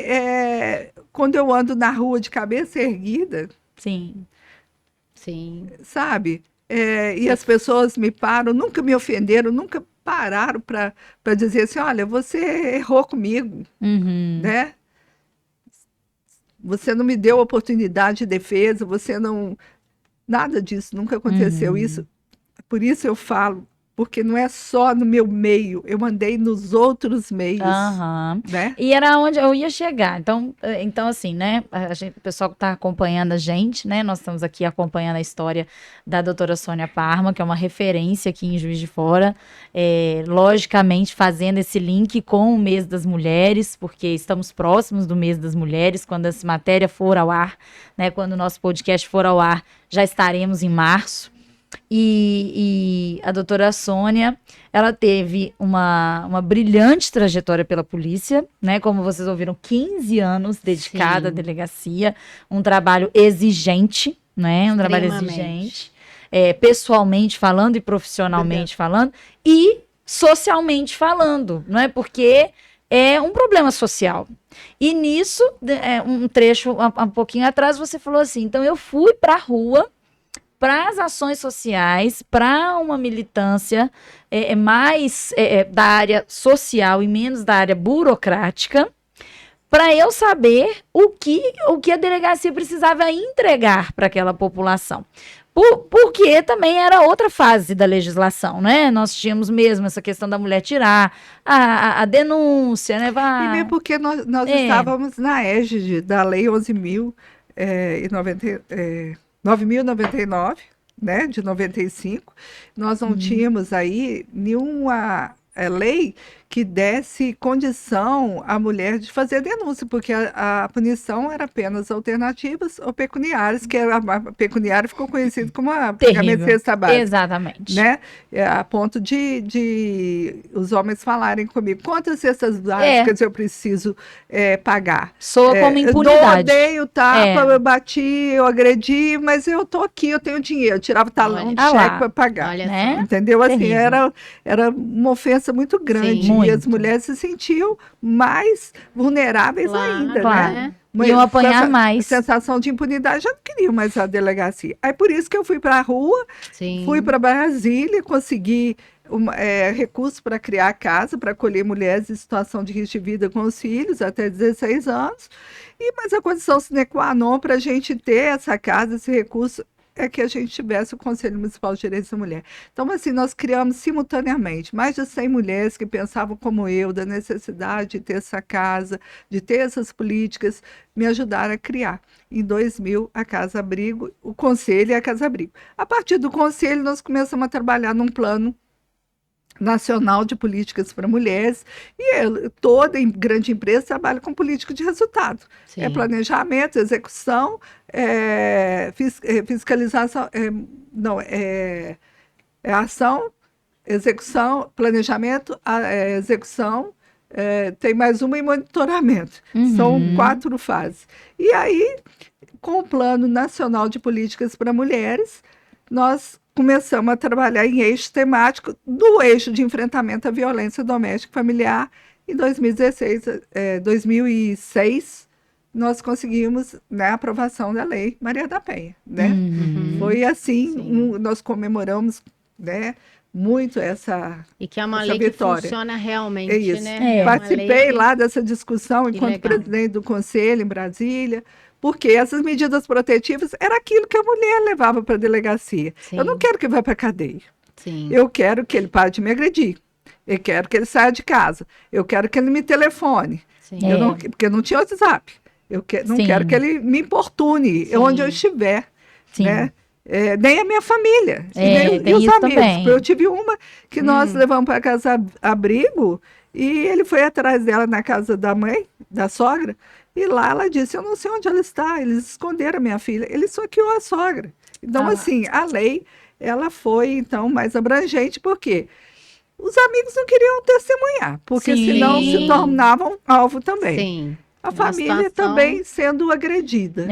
quando eu ando na rua de cabeça erguida, Sim. sabe? E as pessoas me param, nunca me ofenderam, nunca pararam para dizer assim, olha, você errou comigo, né? Você não me deu oportunidade de defesa, você não... Nada disso, nunca aconteceu isso. Por isso eu falo, porque não é só no meu meio, eu andei nos outros meios, né? E era onde eu ia chegar. Então assim, né? O pessoal que está acompanhando a gente, né? Nós estamos aqui acompanhando a história da doutora Sônia Parma, que é uma referência aqui em Juiz de Fora, logicamente fazendo esse link com o mês das mulheres, porque estamos próximos do mês das mulheres, quando essa matéria for ao ar, né? Quando o nosso podcast for ao ar, já estaremos em março. E a doutora Sônia, ela teve uma brilhante trajetória pela polícia, né? Como vocês ouviram, 15 anos dedicada à delegacia, um trabalho exigente, né? Um trabalho exigente, pessoalmente falando e profissionalmente falando, e socialmente falando, não é? Porque é um problema social. E nisso, um trecho um pouquinho atrás, você falou assim, então eu fui para a rua para as ações sociais, para uma militância mais da área social e menos da área burocrática, para eu saber o que a delegacia precisava entregar para aquela população. Porque também era outra fase da legislação, né? Nós tínhamos mesmo essa questão da mulher tirar a denúncia, né? E mesmo porque nós estávamos na égide da Lei 9.099, né, de 95, nós não tínhamos aí nenhuma lei que desse condição à mulher de fazer denúncia, porque a punição era apenas alternativas ou pecuniárias, que a pecuniária ficou conhecida como a pagamento de cesta básica. Exatamente. Né? A ponto de os homens falarem comigo, quantas cestas básicas eu preciso pagar? Soa como impunidade. Eu odeio tapa, eu bati, eu agredi, mas eu tô aqui, eu tenho dinheiro. Eu tirava talão de cheque para pagar. Né? Entendeu? Assim, Terrível. era uma ofensa muito grande. Sim, E as mulheres se sentiam mais vulneráveis ainda, claro. né? Iam apanhar mais. Sensação de impunidade, já não queriam mais a delegacia. Aí por isso que eu fui para a rua, Sim. fui para Brasília, consegui recursos para criar a casa, para acolher mulheres em situação de risco de vida com os filhos até 16 anos. Mas a condição sine qua non para a gente ter essa casa, esse recurso, é que a gente tivesse o Conselho Municipal de Direitos da Mulher. Então, assim, nós criamos simultaneamente mais de 100 mulheres que pensavam como eu, da necessidade de ter essa casa, de ter essas políticas, me ajudaram a criar. Em 2000, a Casa Abrigo, o Conselho e a Casa Abrigo. A partir do Conselho, nós começamos a trabalhar num plano nacional de políticas para mulheres, e toda grande empresa trabalha com política de resultado. Sim. É planejamento, execução, fiscalização, ação, execução, planejamento, execução, tem mais uma em monitoramento. São 4 fases. E aí, com o Plano Nacional de Políticas para Mulheres, nós começamos a trabalhar em eixo temático do eixo de enfrentamento à violência doméstica e familiar. Em 2006, nós conseguimos, né, a aprovação da Lei Maria da Penha. Né? Foi assim, nós comemoramos, né, muito essa E que é uma essa lei vitória. que funciona realmente, É isso. né? Participei lá dessa discussão enquanto legal. presidente do Conselho em Brasília, porque essas medidas protetivas era aquilo que a mulher levava para a delegacia. Sim. Eu não quero que vá para a cadeia. Sim. Eu quero que ele pare de me agredir. Eu quero que ele saia de casa. Eu quero que ele me telefone. Sim. Porque não tinha WhatsApp. Não quero que ele me importune onde eu estiver. Né? Nem a minha família. E os amigos. Também. Eu tive uma que nós levamos para Casa Abrigo e ele foi atrás dela na casa da mãe, da sogra. E lá ela disse, eu não sei onde ela está, eles esconderam a minha filha. Ele soqueou a sogra. Então, assim, a lei, ela foi, então, mais abrangente, porque os amigos não queriam testemunhar, porque senão se tornavam alvo também. Sim. A família também sendo agredida.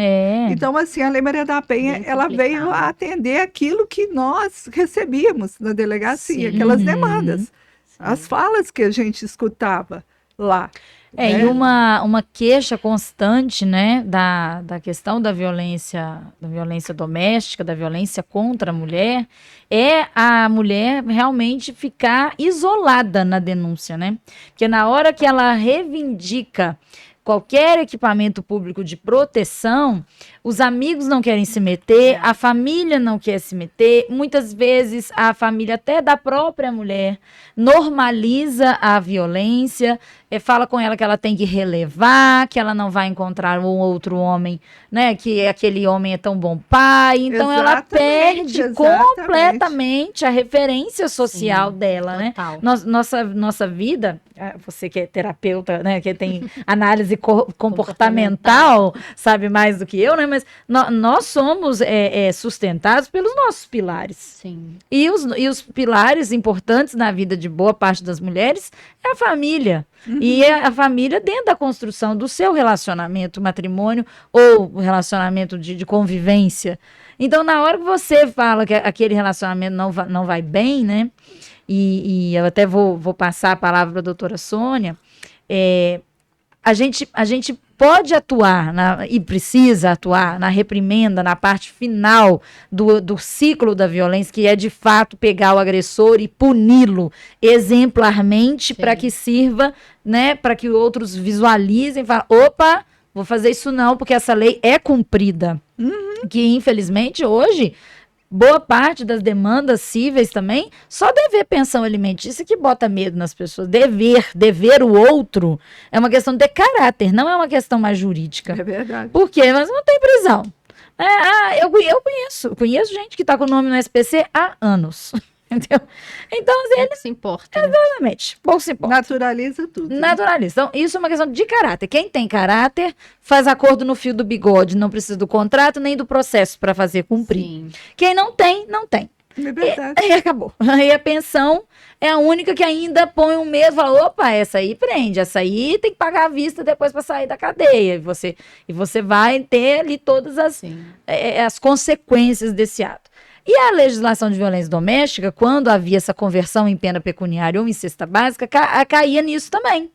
Então, assim, a Lei Maria da Penha, ela veio a atender aquilo que nós recebíamos na delegacia, aquelas demandas, as falas que a gente escutava lá. E uma queixa constante, né, da questão da violência doméstica, da violência contra a mulher, é a mulher realmente ficar isolada na denúncia, né? Porque na hora que ela reivindica qualquer equipamento público de proteção, os amigos não querem se meter, a família não quer se meter, muitas vezes a família até da própria mulher normaliza a violência, fala com ela que ela tem que relevar, que ela não vai encontrar um outro homem, né, que aquele homem é tão bom pai, então ela perde completamente a referência social dela, né? Nossa vida, você que é terapeuta, né, que tem análise comportamental, sabe mais do que eu, né, mas nós somos sustentados pelos nossos pilares. Sim. E os pilares importantes na vida de boa parte das mulheres é a família. E a família dentro da construção do seu relacionamento, matrimônio ou relacionamento de convivência. Então, na hora que você fala que aquele relacionamento não vai bem, né? E eu até vou passar a palavra para a doutora Sônia, a gente pode atuar e precisa atuar na reprimenda, na parte final do ciclo da violência, que é de fato pegar o agressor e puni-lo exemplarmente para que sirva, né, para que outros visualizem e falem, opa, vou fazer isso não, porque essa lei é cumprida. Que infelizmente hoje boa parte das demandas cíveis também, só dever pensão alimentícia que bota medo nas pessoas. Dever o outro é uma questão de caráter, não é uma questão mais jurídica. É verdade. Por quê? Mas não tem prisão. Eu conheço gente que está com o nome no SPC há anos. Entendeu? Então, pouco se importa. Exatamente. Pouco se importa. Naturaliza tudo. Naturaliza. Então, isso é uma questão de caráter. Quem tem caráter faz acordo no fio do bigode, não precisa do contrato nem do processo para fazer cumprir. Sim. Quem não tem, não tem. É verdade. E acabou. Aí a pensão é a única que ainda põe um medo, fala, opa, essa aí prende, essa aí tem que pagar à vista depois para sair da cadeia. E você vai ter ali todas as consequências desse ato. E a legislação de violência doméstica, quando havia essa conversão em pena pecuniária ou em cesta básica, caía nisso também.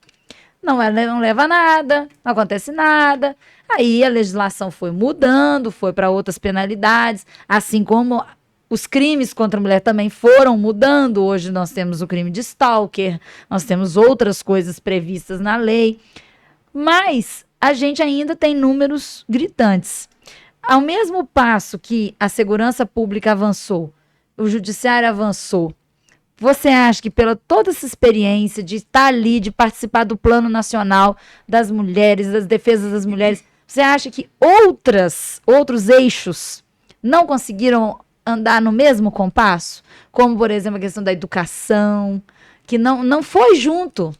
Não leva a nada, não acontece nada. Aí a legislação foi mudando, foi para outras penalidades, assim como os crimes contra a mulher também foram mudando. Hoje nós temos o crime de stalker, nós temos outras coisas previstas na lei, mas a gente ainda tem números gritantes. Ao mesmo passo que a segurança pública avançou, o judiciário avançou, você acha que pela toda essa experiência de estar ali, de participar do Plano Nacional das Mulheres, das defesas das mulheres, você acha que outros eixos não conseguiram andar no mesmo compasso? Como, por exemplo, a questão da educação, que não foi junto.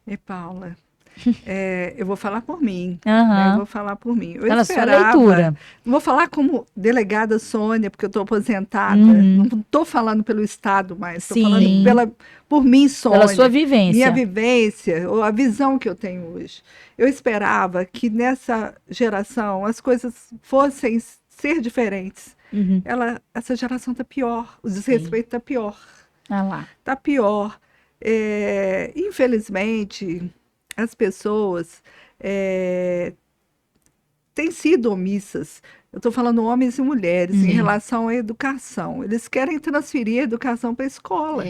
E Paula, eu vou falar por mim. Aham. Eu vou falar por mim. Eu Pela sua esperava, leitura. vou falar como delegada Sônia, porque eu estou aposentada. Uhum. Não estou falando pelo Estado mais, estou Sim. falando por mim, Sônia. Pela sua vivência. Minha vivência, ou a visão que eu tenho hoje. Eu esperava que nessa geração as coisas fossem ser diferentes. Uhum. Essa geração está pior, o desrespeito está pior. Ah lá. Está pior. Infelizmente, as pessoas têm sido omissas. Eu estou falando homens e mulheres em relação à educação. Eles querem transferir a educação para a escola.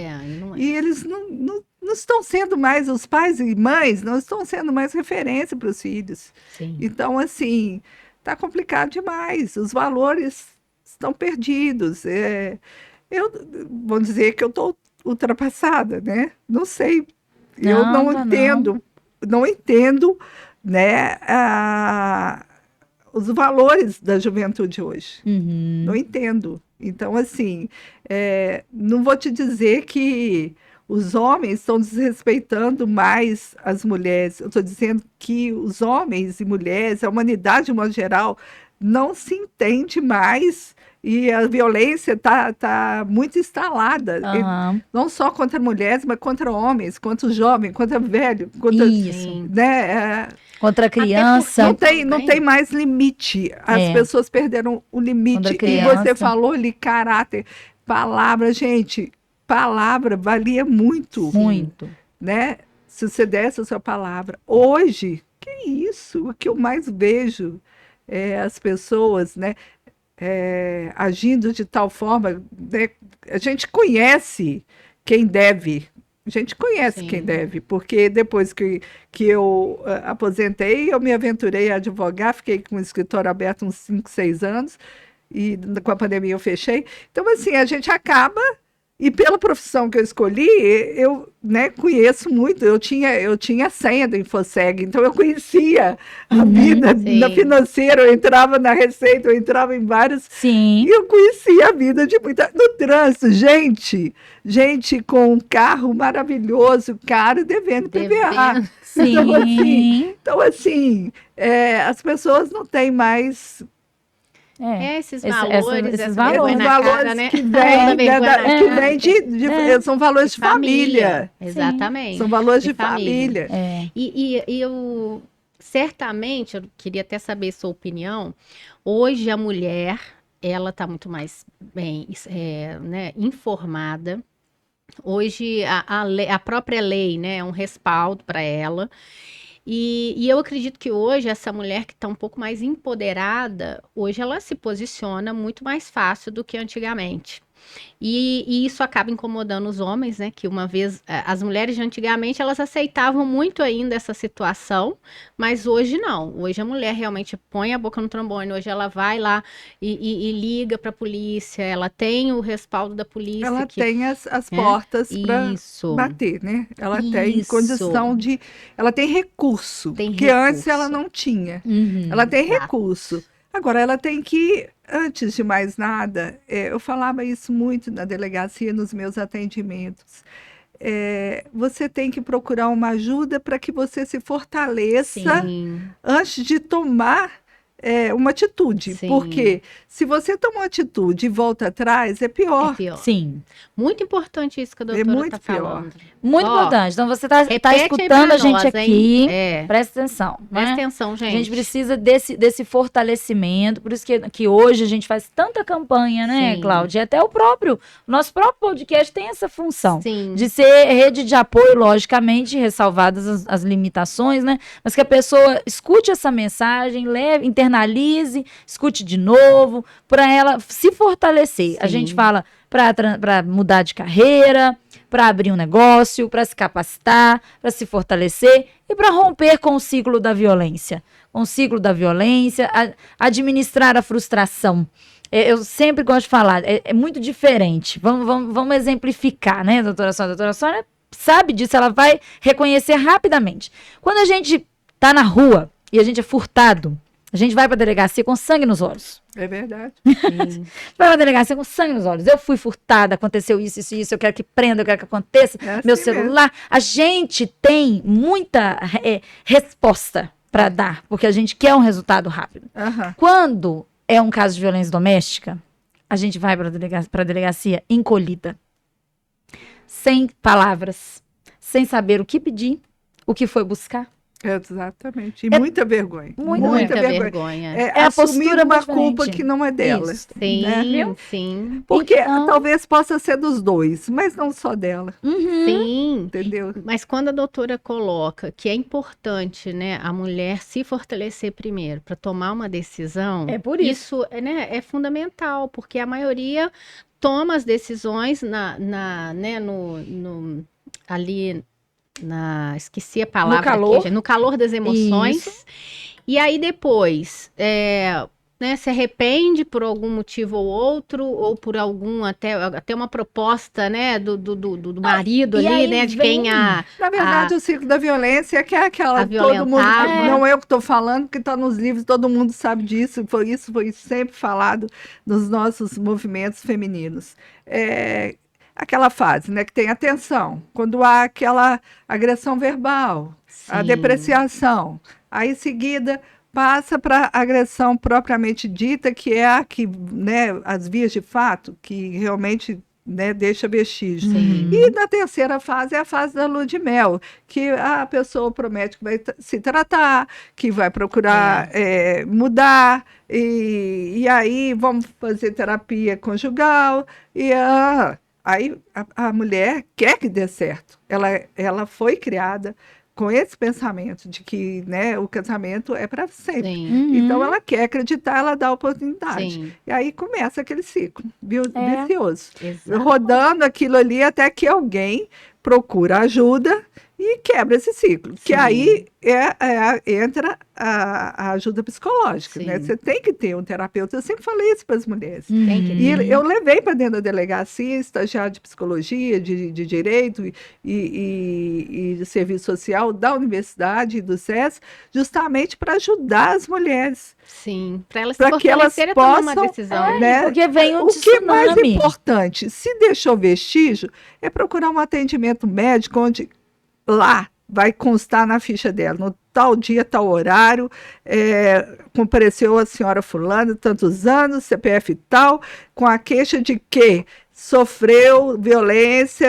E eles não estão sendo mais, os pais e mães não estão sendo mais referência para os filhos. Sim. Então, assim, está complicado demais. Os valores estão perdidos. Eu vou dizer que eu estou ultrapassada, né? Não sei. Eu não entendo, né, os valores da juventude hoje. Uhum. Não entendo. Então, assim, não vou te dizer que os homens estão desrespeitando mais as mulheres. Eu estou dizendo que os homens e mulheres, a humanidade de modo geral, não se entende mais e a violência tá muito instalada. Não só contra mulheres, mas contra homens, contra o jovem, contra o velho, contra, Isso. né, Contra a criança. não tem mais limite. As pessoas perderam o limite. E você falou ali, caráter, palavra, gente, palavra valia muito. Muito. Né? Se você desse a sua palavra. Hoje, que isso? O que eu mais vejo as pessoas, né, agindo de tal forma, né? A gente conhece quem deve. A gente conhece quem deve, porque depois que eu aposentei, eu me aventurei a advogar, fiquei com o escritório aberto uns 5, 6 anos, e com a pandemia eu fechei. Então, assim, a gente acaba, e pela profissão que eu escolhi, eu, né, conheço muito, eu tinha a senha do InfoSeg, então eu conhecia a vida na financeira, eu entrava na Receita, eu entrava em vários, e eu conhecia a vida de muita... No trânsito, gente com um carro maravilhoso, caro, devendo PVA. Então, assim, as pessoas não têm mais... Esses valores né? que vêm são valores de família. Exatamente. São valores de família. E eu, certamente, eu queria até saber sua opinião, hoje a mulher, ela está muito mais bem né, informada. Hoje a própria lei, né, é um respaldo para ela. E eu acredito que hoje essa mulher que está um pouco mais empoderada, hoje ela se posiciona muito mais fácil do que antigamente. E isso acaba incomodando os homens, né? Que uma vez, as mulheres de antigamente, elas aceitavam muito ainda essa situação, mas hoje não. Hoje a mulher realmente põe a boca no trombone, hoje ela vai lá e liga para a polícia, ela tem o respaldo da polícia. Ela tem as portas para bater, né? Ela tem condição de... Ela tem recurso, que antes ela não tinha. Ela tem recurso. Agora, ela tem que, antes de mais nada, eu falava isso muito na delegacia, nos meus atendimentos, você tem que procurar uma ajuda para que você se fortaleça antes de tomar uma atitude. Porque se você toma uma atitude e volta atrás, é pior. Sim. Muito importante isso que a doutora está falando. Muito Ó, importante. Então, você tá repete aí escutando pra a gente nós, aqui. hein? É, Presta atenção. presta Né? atenção, A gente. gente precisa desse fortalecimento, por isso que hoje a gente faz tanta campanha, né, Sim. Cláudia? E até o nosso próprio podcast tem essa função Sim. de ser rede de apoio, logicamente, ressalvadas as limitações, né? Mas que a pessoa escute essa mensagem, leve, internalize, escute de novo, para ela se fortalecer. A Sim. gente fala para mudar de carreira, para abrir um negócio, para se capacitar, para se fortalecer e para romper com o ciclo da violência. Com o ciclo da violência, administrar a frustração. Eu sempre gosto de falar, é muito diferente. Vamos exemplificar, né, doutora Sônia? A doutora Sônia sabe disso, ela vai reconhecer rapidamente. Quando a gente tá na rua e a gente é furtado, a gente vai para a delegacia com sangue nos olhos. É verdade. Sim. Vai pra delegacia com sangue nos olhos. Eu fui furtada, aconteceu isso, isso, isso. Eu quero que prenda, eu quero que aconteça. É assim Meu mesmo. celular. A gente tem muita resposta para dar, porque a gente quer um resultado rápido. Aham. Quando é um caso de violência doméstica, a gente vai para a delegacia encolhida, sem palavras, sem saber o que pedir, o que foi buscar. Exatamente. E muita vergonha. Muita vergonha. É a assumir postura uma muito culpa diferente. que não é dela. Isso. Sim, né? sim, Porque Então- talvez possa ser dos dois, mas não só dela, Uhum. sim. entendeu? Mas quando a doutora coloca que é importante, né, a mulher se fortalecer primeiro para tomar uma decisão, É por isso. né, é fundamental, porque a maioria toma as decisões né, ali esqueci a palavra aqui, calor. gente, no calor das emoções. Isso. E aí depois, né, se arrepende por algum motivo ou outro, ou por até uma proposta, né, do marido e ali, aí né, de vem- quem Na verdade, o ciclo da violência é que é aquela. A Todo mundo. violentada. Não é eu que estou falando, porque está nos livros, todo mundo sabe disso. Foi sempre falado nos nossos movimentos femininos. É aquela fase, né, que tem a tensão, quando há aquela agressão verbal, a Sim. depreciação. Aí, em seguida, passa para a agressão propriamente dita, que é a que, né, as vias de fato, que realmente, né, deixa vestígio. Sim. E na terceira fase é a fase da lua de mel, que a pessoa promete que vai se tratar, que vai procurar mudar, e aí vamos fazer terapia conjugal, aí a mulher quer que dê certo. Ela foi criada com esse pensamento de que, né, o casamento é para sempre. Sim. Uhum. Então ela quer acreditar, ela dá oportunidade. Sim. E aí começa aquele ciclo É. vicioso. Exato. Rodando aquilo ali até que alguém procura ajuda e quebra esse ciclo. Que Sim. aí entra a ajuda psicológica, né? Sim. Você tem que ter um terapeuta. Eu sempre falei isso para as mulheres. Tem que E ter. eu levei para dentro da delegacia, estagiário de psicologia, de direito e de serviço social da universidade e do SES, justamente para ajudar as mulheres. Sim. Para elas se Para que elas fortalecerem a tomar uma possam, decisão. né? Porque vem um O que é mais tsunami. importante, se deixou vestígio, é procurar um atendimento médico onde lá vai constar na ficha dela, no tal dia, tal horário, compareceu a senhora fulana, tantos anos, CPF tal, com a queixa de que sofreu violência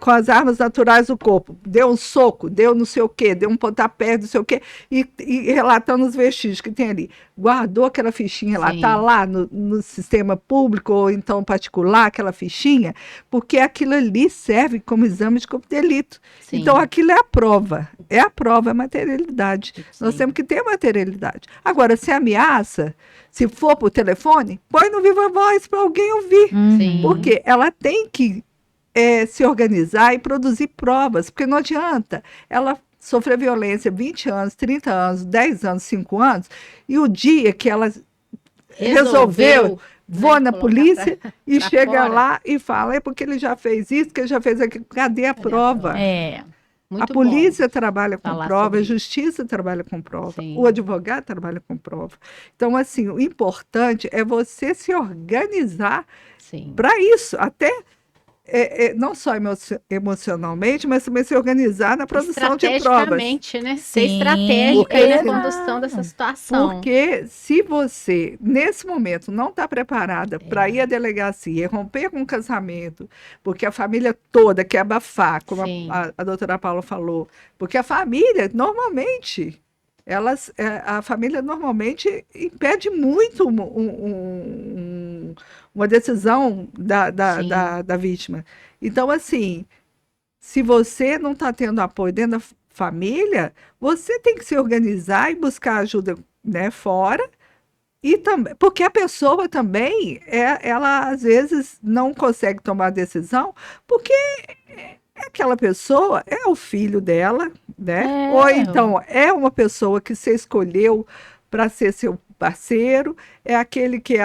com as armas naturais do corpo, deu um soco, deu não sei o quê, deu um pontapé, não sei o quê, e relatando os vestígios que tem ali. Guardou aquela fichinha lá, Sim. está lá no sistema público ou então particular, aquela fichinha, porque aquilo ali serve como exame de corpo de delito. Sim. Então, aquilo é a prova, é a materialidade. Nós Sim. temos que ter materialidade. Agora, se ameaça, se for por telefone, põe no Viva Voz para alguém ouvir. Sim. Porque ela tem que se organizar e produzir provas, porque não adianta ela sofrer violência 20 anos, 30 anos, 10 anos, 5 anos, e o dia que ela resolveu, vou na colocar polícia e pra chega fora. lá e fala, é porque ele já fez isso, que ele já fez aquilo, cadê a prova? É. Muito A bom. polícia trabalha com falar prova, sobre a isso. justiça trabalha com prova, Sim. o advogado trabalha com prova. Então, assim, o importante é você se organizar Sim. para isso. Até não só emocionalmente, mas também se organizar na produção de provas. Estrategicamente, né? Ser Sim, estratégica aí na porque- condução dessa situação. Porque se você, nesse momento, não está preparada para ir à delegacia, romper com o casamento, porque a família toda quer abafar, como Sim. a doutora Paula falou, porque a família, normalmente, a família normalmente impede muito uma decisão Sim. da vítima. Então, assim, se você não está tendo apoio dentro da família, você tem que se organizar e buscar ajuda, né, fora. E também, porque a pessoa também, ela às vezes não consegue tomar decisão, porque aquela pessoa é o filho dela, né? É. Ou então é uma pessoa que você escolheu para ser seu parceiro, é aquele que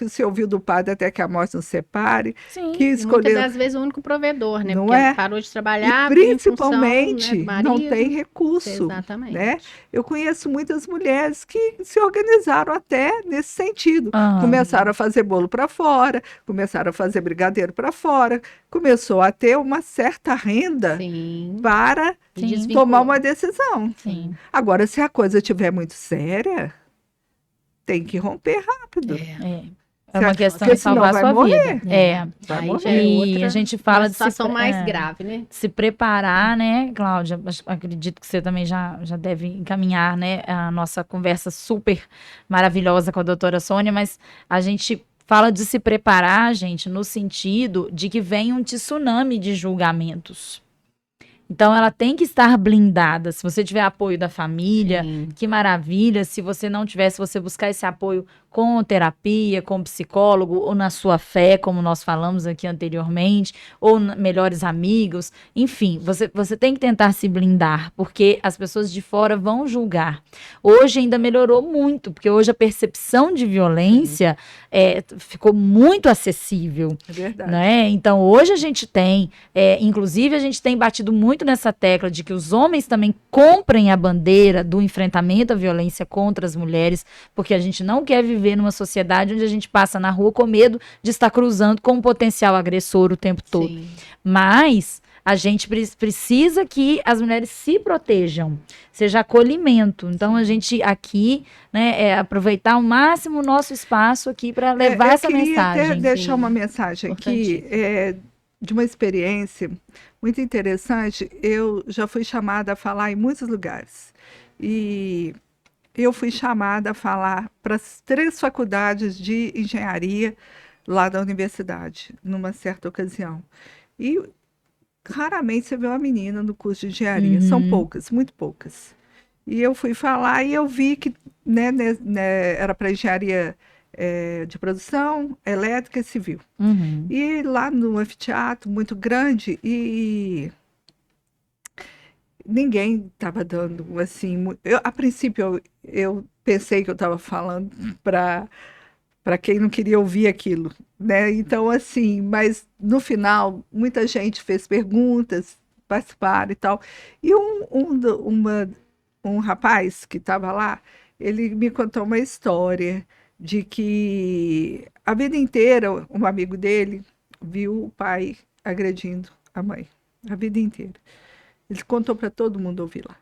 você ouviu do padre até que a morte nos separe, Sim. que E muitas escolheu. das vezes o único provedor, né? Não Porque é? parou de E trabalhar em função, né, principalmente do não marido. tem recurso, Exatamente. né? Eu conheço muitas mulheres que se organizaram até nesse sentido. Aham. Começaram a fazer bolo para fora, começaram a fazer brigadeiro para fora, começou a ter uma certa renda Sim. para E Sim. desvinculou. tomar uma decisão. Sim. Agora, se a coisa estiver muito séria, tem que romper rápido. É. É uma questão Porque de salvar senão sua vai morrer. vida. É. Vai Aí morrer. já é E outra, a gente fala uma de se situação mais é. grave, né? Se preparar, né, Cláudia? Acredito que você também já deve encaminhar, né, a nossa conversa super maravilhosa com a doutora Sônia, mas a gente fala de se preparar, gente, no sentido de que vem um tsunami de julgamentos. Então, ela tem que estar blindada. Se você tiver apoio da família, Sim. que maravilha. Se você não tiver, se você buscar esse apoio com terapia, com psicólogo, ou na sua fé, como nós falamos aqui anteriormente, ou melhores amigos, enfim, você tem que tentar se blindar, porque as pessoas de fora vão julgar. Hoje ainda melhorou muito, porque hoje a percepção de violência ficou muito acessível. É verdade. Né? Então, hoje a gente tem, inclusive a gente tem batido muito nessa tecla de que os homens também comprem a bandeira do enfrentamento à violência contra as mulheres, porque a gente não quer viver numa sociedade onde a gente passa na rua com medo de estar cruzando com um potencial agressor o tempo todo. Sim. Mas a gente precisa que as mulheres se protejam, seja acolhimento. Então, a gente aqui, né, aproveitar ao máximo o nosso espaço aqui para levar essa Eu queria até mensagem. deixar Sim. uma mensagem aqui, de uma experiência muito interessante. Eu já fui chamada a falar em muitos lugares. E eu fui chamada a falar para as 3 faculdades de engenharia lá da universidade, numa certa ocasião. E raramente você vê uma menina no curso de engenharia. São Uhum. poucas, muito poucas. E eu fui falar e eu vi que né, era para engenharia de produção, elétrica e civil. Uhum. E lá no anfiteatro, muito grande, e ninguém estava dando, assim... a princípio, eu pensei que eu estava falando para quem não queria ouvir aquilo, né? Então, assim, mas no final, muita gente fez perguntas, participaram e tal. E um rapaz que estava lá, ele me contou uma história de que a vida inteira, um amigo dele viu o pai agredindo a mãe, a vida inteira. Ele contou para todo mundo ouvir lá,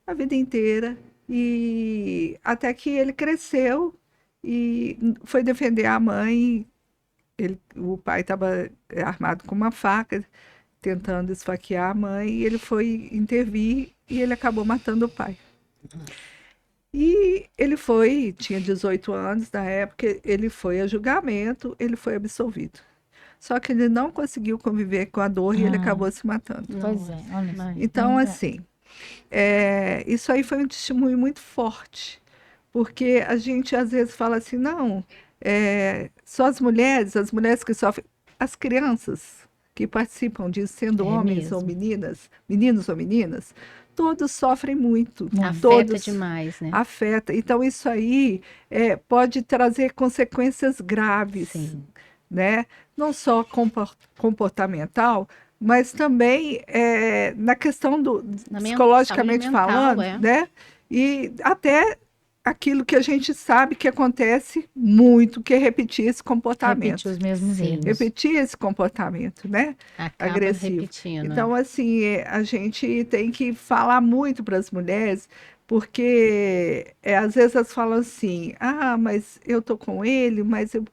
a vida inteira, e até que ele cresceu e foi defender a mãe. O pai estava armado com uma faca, tentando esfaquear a mãe, e ele foi intervir e ele acabou matando o pai. E ele tinha 18 anos na época, ele foi a julgamento, ele foi absolvido. Só que ele não conseguiu conviver com a dor e ele acabou se matando. Pois é, olha só. Então, assim, isso aí foi um testemunho muito forte, porque a gente às vezes fala assim, não, só as mulheres que sofrem, as crianças que participam disso, sendo homens ou meninas, meninos ou meninas, todos sofrem muito. Afeta Todos demais, né? afeta. Então, isso aí pode trazer consequências graves, Sim. né? Não só comportamental, mas também na questão do Na psicologicamente saúde mental, falando, né? E até aquilo que a gente sabe que acontece muito, que é repetir esse comportamento. Repetir os mesmos erros. Repetir esse comportamento, né? Acaba Agressivo. repetindo. Então, assim, a gente tem que falar muito para as mulheres, porque às vezes elas falam assim, mas eu tô com ele, mas eu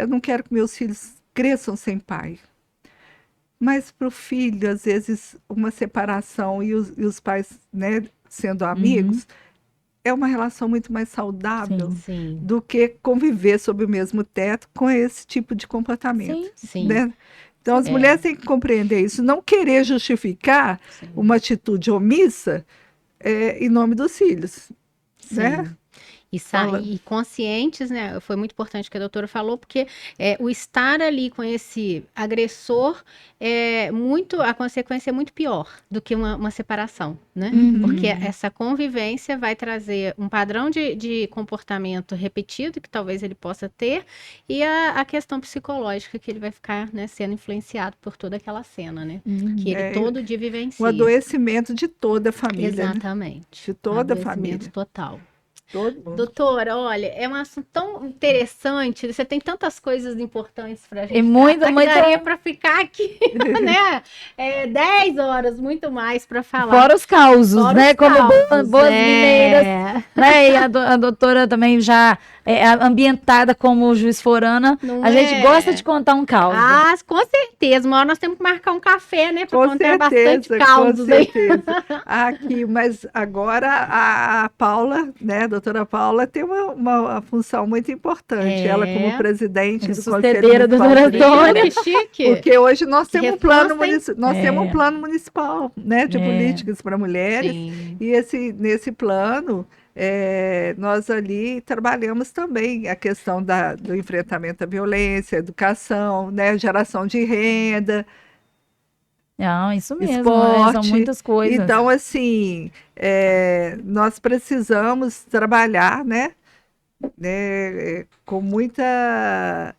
não quero que meus filhos cresçam sem pai. Mas para o filho, às vezes, uma separação e os pais, né, sendo amigos, é uma relação muito mais saudável Sim. do que conviver sob o mesmo teto com esse tipo de comportamento. Sim. Né? Então, as mulheres têm que compreender isso, não querer justificar uma atitude omissa em nome dos filhos. Sim. Né? E conscientes, né? Foi muito importante o que a doutora falou, porque o estar ali com esse agressor a consequência é muito pior do que uma separação, né? Porque essa convivência vai trazer um padrão de comportamento repetido que talvez ele possa ter e a questão psicológica que ele vai ficar, né, sendo influenciado por toda aquela cena, né? Que ele todo dia vivencia. O adoecimento de toda a família. Exatamente. Né? De toda a família. Total. Todo mundo. Doutora, olha, é um assunto tão interessante, você tem tantas coisas importantes pra gente. E muito. Daria pra ficar aqui, né? 10 horas, muito mais pra falar. Fora os causos, né? Como boas mineiras. Né? E a doutora também já ambientada como Juiz Forana. A gente gosta de contar um caos. Com certeza. Uma hora nós temos que marcar um café, né? Pra contar bastante Com causos. certeza. Aqui, mas agora a Paula, né? A doutora Paula tem uma função muito importante. Ela como presidente do Conselho do Antônio. Que chique. Porque hoje nós temos um plano municipal, né? De políticas para mulheres. Sim. E nesse plano... nós ali trabalhamos também a questão do enfrentamento à violência, educação, né, geração de renda. Não, isso mesmo, esporte. São muitas coisas. Então, assim, nós precisamos trabalhar, né, com muita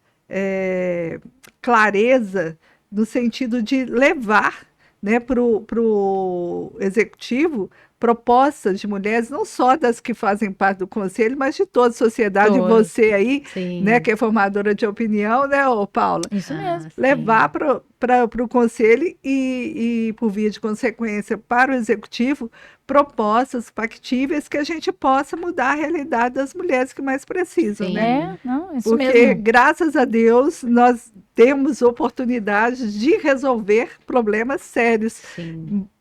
clareza no sentido de levar, né, para o executivo propostas de mulheres, não só das que fazem parte do conselho, mas de toda a sociedade. E você aí, né, que é formadora de opinião, né, Paula? Isso mesmo. Levar para o conselho e, por via de consequência, para o executivo, propostas factíveis que a gente possa mudar a realidade das mulheres que mais precisam, né? Isso Porque, mesmo. graças a Deus, nós temos oportunidades de resolver problemas sérios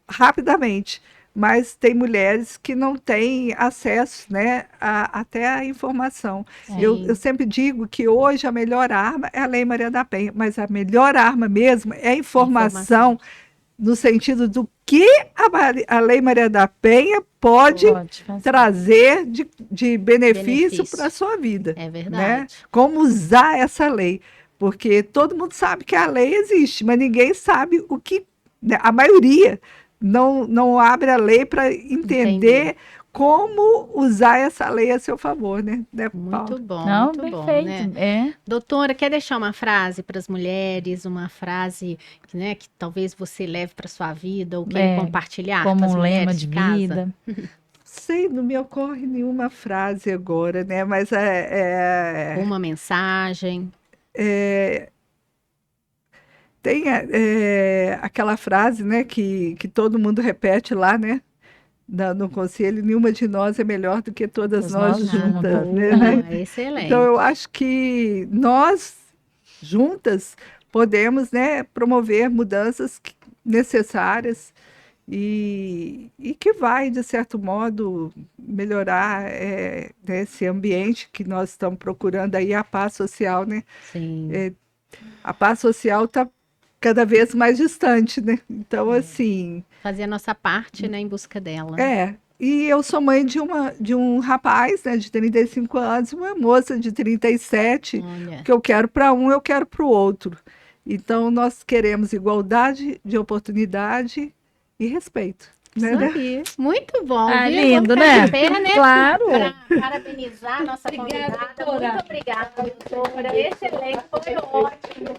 rapidamente. Mas tem mulheres que não têm acesso, né, até a informação. Eu sempre digo que hoje a melhor arma é a Lei Maria da Penha, mas a melhor arma mesmo é a informação. No sentido do que a Lei Maria da Penha pode trazer de benefício para a sua vida. É verdade. Né? Como usar essa lei. Porque todo mundo sabe que a lei existe, mas ninguém sabe o que... Né, a maioria não abre a lei para entender como usar essa lei a seu favor, né? Muito bom, muito perfeito. Bom, né? Doutora, quer deixar uma frase para as mulheres, uma frase né, que talvez você leve para sua vida ou queira compartilhar como com as um lema de vida? Sei, não me ocorre nenhuma frase agora, né? Mas uma mensagem. Tem aquela frase, né, que todo mundo repete lá, né, no conselho: nenhuma de nós é melhor do que todas nós juntas. Né? Excelente. Então, eu acho que nós, juntas, podemos, né, promover mudanças necessárias e que vai, de certo modo, melhorar esse ambiente que nós estamos procurando aí, a paz social, né? Sim. A paz social está cada vez mais distante, né? Então, assim... Fazer a nossa parte, né, em busca dela. E eu sou mãe de um rapaz, né, de 35 anos, uma moça de 37, que eu quero para um, eu quero para o outro. Então, nós queremos igualdade de oportunidade e respeito. Isso aí. Muito bom. Lindo, né? Claro. Para parabenizar a nossa convidada. Muito obrigada, doutora. Excelente, foi ótimo.